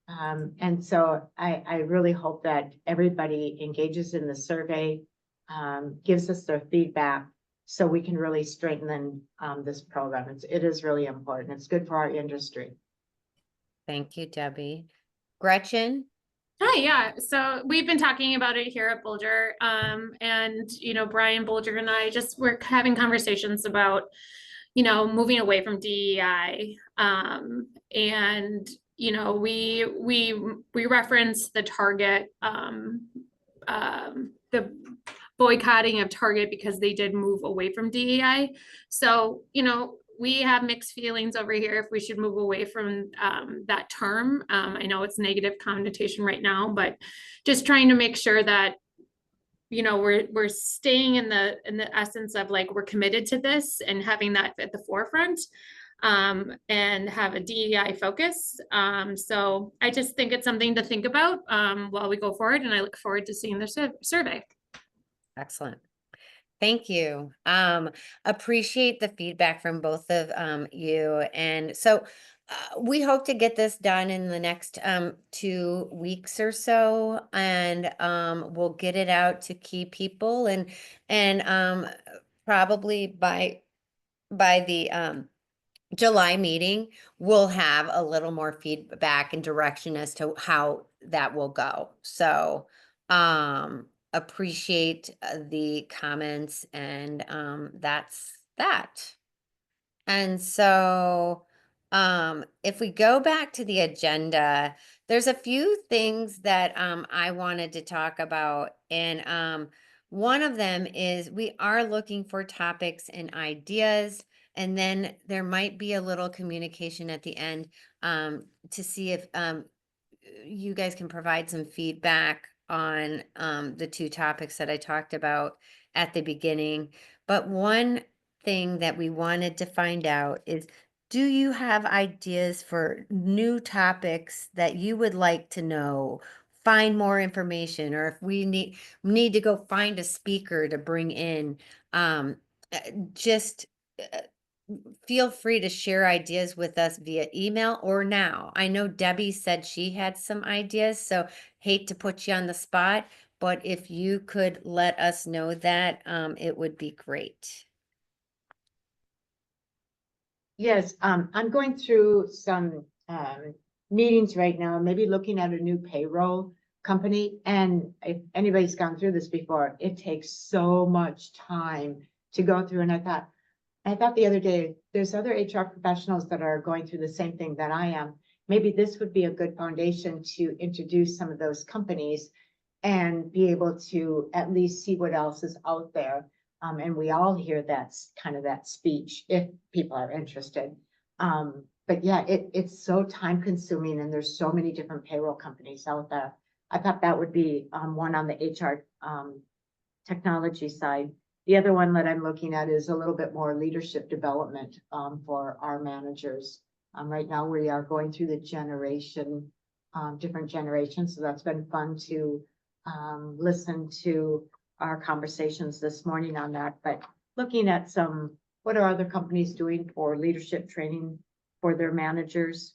And so I really hope that everybody engages in the survey, gives us their feedback, so we can really strengthen this program. It is really important. It's good for our industry. Thank you, Debbie. Gretchen? Hi, yeah. So we've been talking about it here at Bolger. And Brian Bolger and I just were having conversations about, moving away from DEI. And we reference the Target, the boycotting of Target because they did move away from DEI. So, we have mixed feelings over here if we should move away from that term. I know it's negative connotation right now, but just trying to make sure that we're staying in the essence of, like, we're committed to this and having that at the forefront, and have a DEI focus. So I just think it's something to think about while we go forward, and I look forward to seeing the survey. Excellent. Thank you. Appreciate the feedback from both of you. And so we hope to get this done in the next 2 weeks or so, and we'll get it out to key people, and probably by the July meeting, we'll have a little more feedback and direction as to how that will go. So, appreciate the comments, and that's that. And so, if we go back to the agenda, there's a few things that I wanted to talk about, and one of them is we are looking for topics and ideas, and then there might be a little communication at the end to see if you guys can provide some feedback on the two topics that I talked about at the beginning. But one thing that we wanted to find out is, do you have ideas for new topics that you would like to know, find more information, or if we need to go find a speaker to bring in, just feel free to share ideas with us via email or now. I know Debbie said she had some ideas, so hate to put you on the spot, but if you could let us know that, it would be great. Yes, I'm going through some meetings right now, maybe looking at a new payroll company. And if anybody's gone through this before, it takes so much time to go through. And I thought the other day, there's other HR professionals that are going through the same thing that I am. Maybe this would be a good foundation to introduce some of those companies and be able to at least see what else is out there. And we all hear that's kind of that speech if people are interested. But yeah, it's so time consuming, and there's so many different payroll companies out there. I thought that would be one on the HR technology side. The other one that I'm looking at is a little bit more leadership development for our managers. Right now we are going through the different generations. So that's been fun to listen to our conversations this morning on that. But looking at what are other companies doing for leadership training for their managers?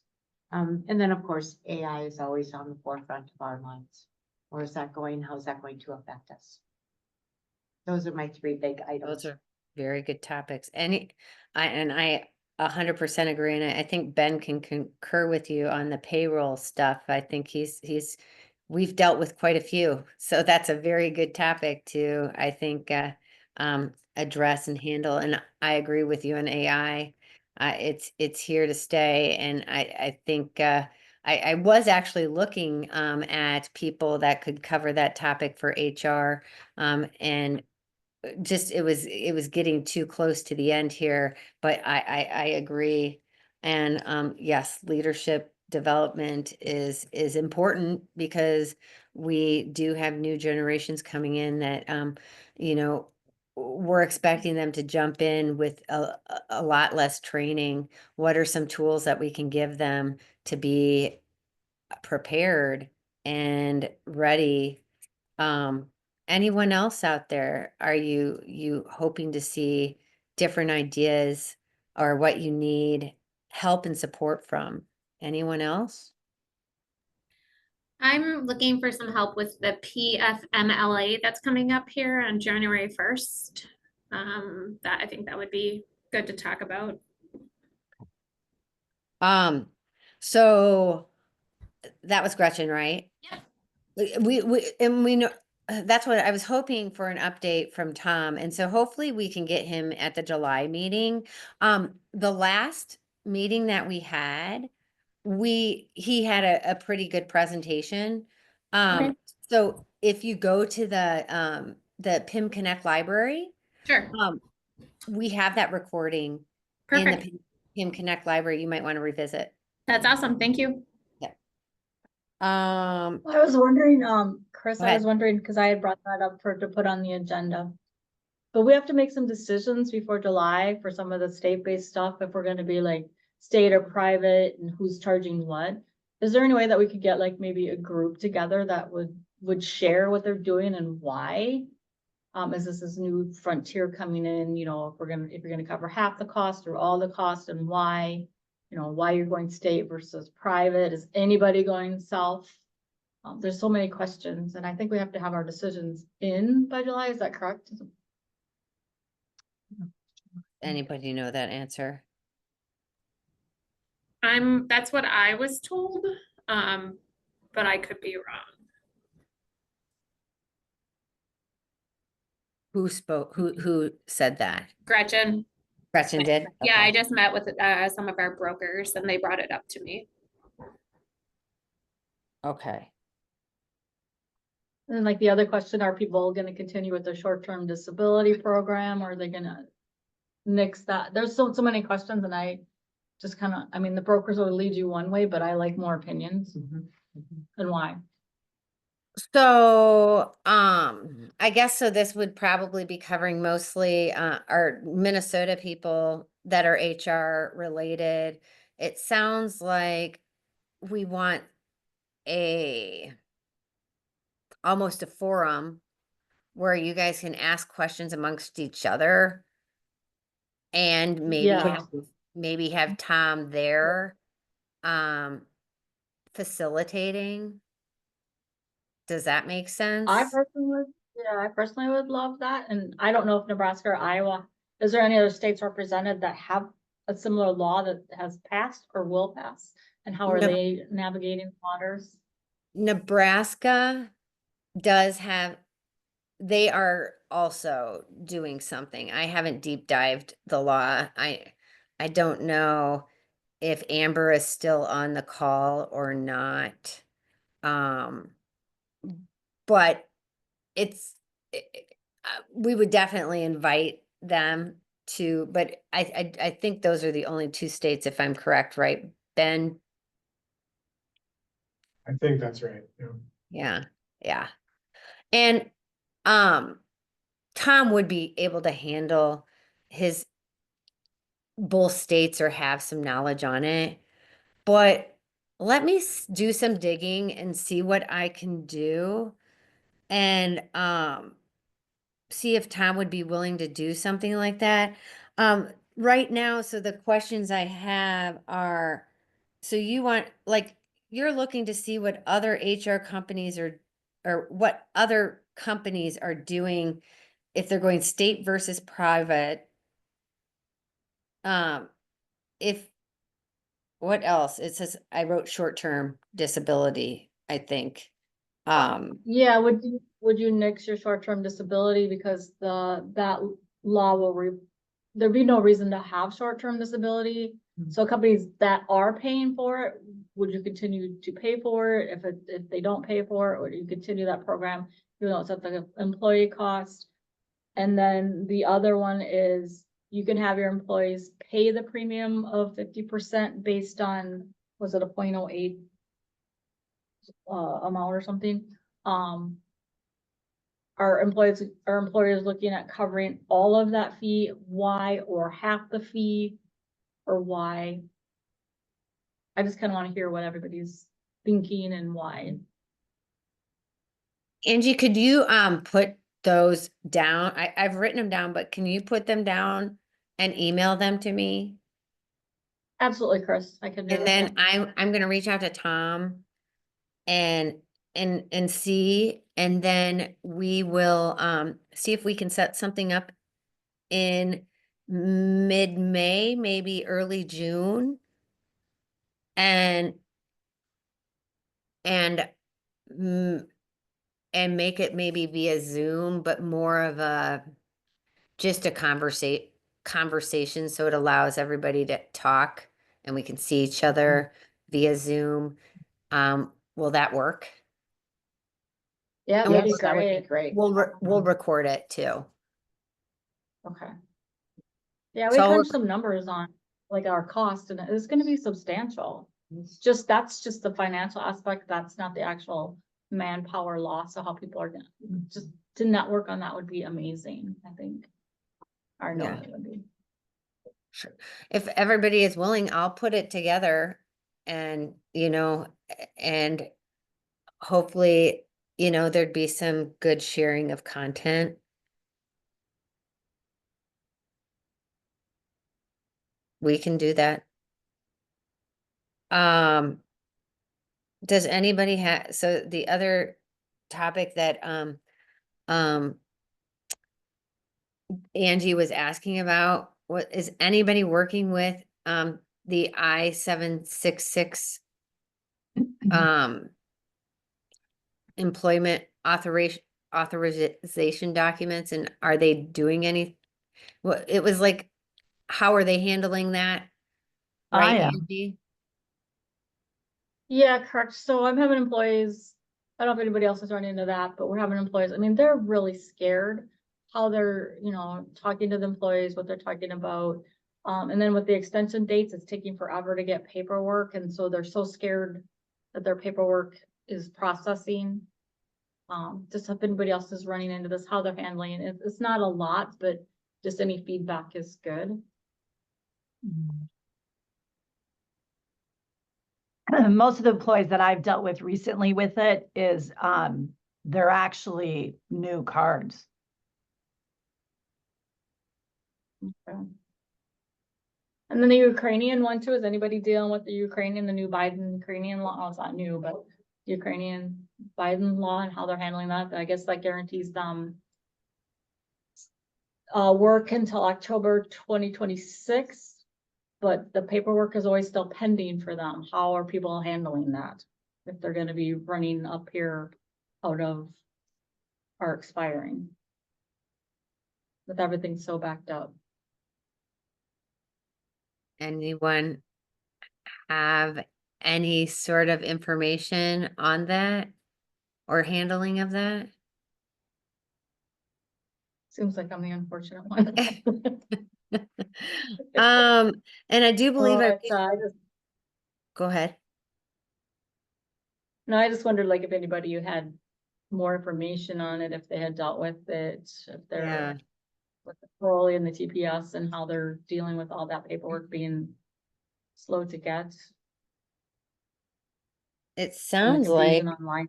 And then of course, AI is always on the forefront of our minds. Where is that going? How is that going to affect us? Those are my three big items. Those are very good topics. I 100% agree. And I think Ben can concur with you on the payroll stuff. I think we've dealt with quite a few. So that's a very good topic to, I think, address and handle. And I agree with you on AI. It's here to stay. And I think, I was actually looking at people that could cover that topic for HR, and just it was getting too close to the end here, but I agree. And yes, leadership development is important because we do have new generations coming in that you know, we're expecting them to jump in with a lot less training. What are some tools that we can give them to be prepared and ready? Anyone else out there, are you hoping to see different ideas, or what you need help and support from? Anyone else? I'm looking for some help with the PFMLA that's coming up here on January 1st. That I think that would be good to talk about. So that was Gretchen, right? Yeah. We know that's what I was hoping for, an update from Tom. And so hopefully we can get him at the July meeting. The last meeting that we had, he had a pretty good presentation. Okay. So if you go to the PIM Connect library, Sure. we have that recording Perfect. in the PIM Connect library. You might want to revisit. That's awesome. Thank you. Yeah. I was wondering, Chris, Go I ahead. was wondering, because I had brought that up to put on the agenda. But we have to make some decisions before July for some of the state-based stuff, if we're gonna be like state or private and who's charging what. Is there any way that we could get like maybe a group together that would share what they're doing and why? Is this new frontier coming in, you know, if you're gonna cover half the cost or all the cost and why? You know, why you're going state versus private? Is anybody going self? There's so many questions, and I think we have to have our decisions in by July. Is that correct? Anybody know that answer? That's what I was told, but I could be wrong. Who spoke, who said that? Gretchen, Gretchen did? yeah, I Okay. just met with some of our brokers and they brought it up to me. Okay. And like the other question, are people gonna continue with the short-term disability program, or are they gonna nix that? There's so many questions, and I just kind of, I mean, the brokers will lead you one way, but I like more opinions. And why? So, I guess so this would probably be covering mostly, our Minnesota people that are HR related. It sounds like we want a, almost a forum where you guys can ask questions amongst each other. And Yeah. maybe have Tom there, facilitating. Does that make sense? I personally would love that, and I don't know if Nebraska or Iowa, is there any other states represented that have a similar law that has passed or will pass? And how are No. they navigating waters? Nebraska does have, they are also doing something. I haven't deep dived the law. I don't know if Amber is still on the call or not. But it's, we would definitely invite them to, but I think those are the only two states, if I'm correct, right, Ben? I think that's right. Yeah. Yeah, yeah. And, um, Tom would be able to handle his both states or have some knowledge on it. But let me do some digging and see what I can do. And, see if Tom would be willing to do something like that. Right now, so the questions I have are, so you want, like, you're looking to see what other HR companies are, or what other companies are doing if they're going state versus private. If, what else? It says, I wrote short-term disability, I think. Yeah, would you nix your short-term disability because that law will there'd be no reason to have short-term disability. So companies that are paying for it, would you continue to pay for it? If they don't pay for it, would you continue that program, even though it's at the employee cost? And then the other one is you can have your employees pay the premium of 50% based on, was it a 0.08 amount or something? Are employers looking at covering all of that fee? Why? Or half the fee? Or why? I just kind of want to hear what everybody's thinking and why. Angie, could you put those down? I've written them down, but can you put them down and email them to me? Absolutely, Chris, I can do And that. then I'm gonna reach out to Tom and see, and then we will see if we can set something up in mid-May, maybe early June. And and mm, and make it maybe via Zoom, but more of a just a conversation, so it allows everybody to talk and we can see each other via Zoom. Will that work? Yeah, And that'd be Yes, that would be great. great. we'll record it too. Okay. Yeah, we So crunched some numbers on like our cost, and it's gonna be substantial. That's just the financial aspect. That's not the actual manpower loss of how people are gonna, just to network on that would be amazing, I think. I know Yeah. it would be. Sure. If everybody is willing, I'll put it together and, and hopefully, there'd be some good sharing of content. we can do that. Does anybody have, so the other topic that, Angie was asking about, what is anybody working with, the I-766, um, employment authorization documents, and are they doing any? Well, it was like, how are they handling that? Right, I am. Angie? Yeah, correct. So I'm having employees, I don't know if anybody else is running into that, but we're having employees, I mean, they're really scared how they're, talking to the employees, what they're talking about. And then with the extension dates, it's taking forever to get paperwork, and so they're so scared that their paperwork is processing. Just if anybody else is running into this, how they're handling it. It's not a lot, but just any feedback is good. Most of the employees that I've dealt with recently with it is, they're actually new cards. Okay. And then the Ukrainian one too, is anybody dealing with the Ukrainian, the new Biden Ukrainian law? Oh, it's not new, but Ukrainian Biden law and how they're handling that. I guess that guarantees them work until October 2026, but the paperwork is always still pending for them. How are people handling that? If they're gonna be running up here out of or expiring? With everything so backed up. Anyone have any sort of information on that or handling of that? Seems like I'm the unfortunate one. And I do believe Oh, I, it's, I just, go ahead. no, I just wondered like if anybody you had more information on it, if they had dealt with it, if Yeah. they're with the Crowley and the TPS and how they're dealing with all that paperwork being slow to get. It And the sounds like, confusion online,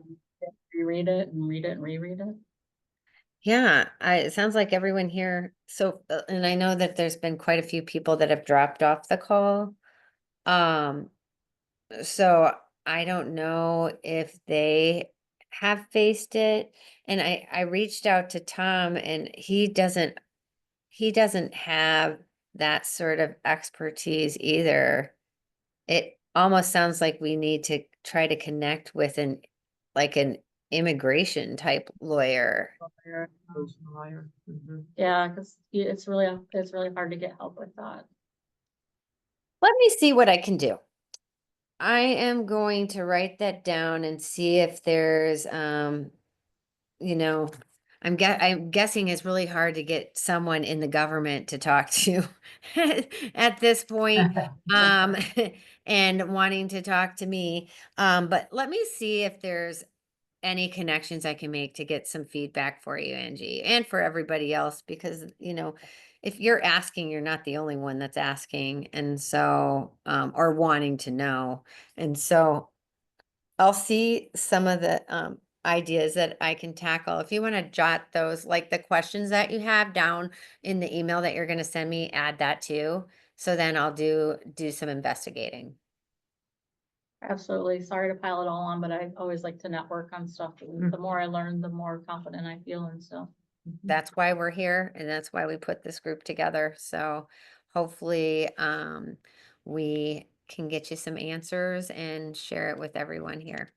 reread it and read it and reread it. yeah, it sounds like everyone here. So, and I know that there's been quite a few people that have dropped off the call. So I don't know if they have faced it. And I reached out to Tom, and he doesn't have that sort of expertise either. It almost sounds like we need to try to connect with an immigration type lawyer. Yeah, because it's really hard to get help with that. Let me see what I can do. I am going to write that down and see if there's, you know, I'm guessing it's really hard to get someone in the government to talk to at this point, and wanting to talk to me. But let me see if there's any connections I can make to get some feedback for you, Angie, and for everybody else, because, if you're asking, you're not the only one that's asking, and so, or wanting to know. And so I'll see some of the ideas that I can tackle. If you want to jot those, like the questions that you have down in the email that you're going to send me, add that too. So then I'll do some investigating. Absolutely. Sorry to pile it all on, but I always like to network on stuff. The more I learn, the more confident I feel and stuff. That's why we're here, and that's why we put this group together. So hopefully we can get you some answers and share it with everyone here.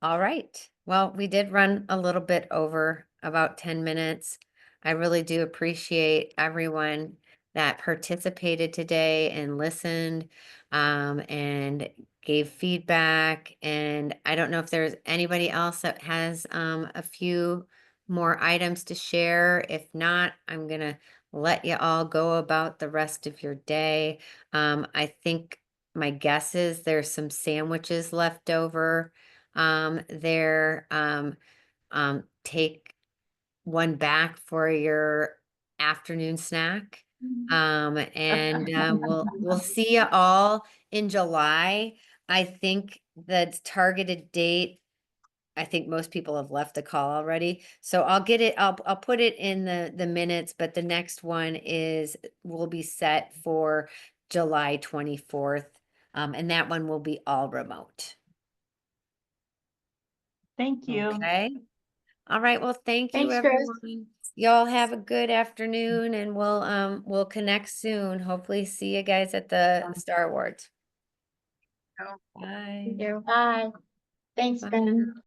All right. Well, we did run a little bit over about 10 minutes. I really do appreciate everyone that participated today and listened, and gave feedback. And I don't know if there's anybody else that has a few more items to share. If not, I'm going to let you all go about the rest of your day. I think my guess is there's some sandwiches left over there. Take one back for your afternoon snack. And we'll see you all in July. I think the targeted date I think most people have left the call already. So I'll get it, I'll put it in the minutes, but the next one will be set for July 24th. And that one will be all remote. Thank you. Okay. All right. Well, thank you, Thanks, Chris. everyone. Y'all have a good afternoon, and we'll connect soon. Hopefully see you guys at the Star Awards. Oh. Bye. Thank you. Bye. Thanks, Bye. Ben.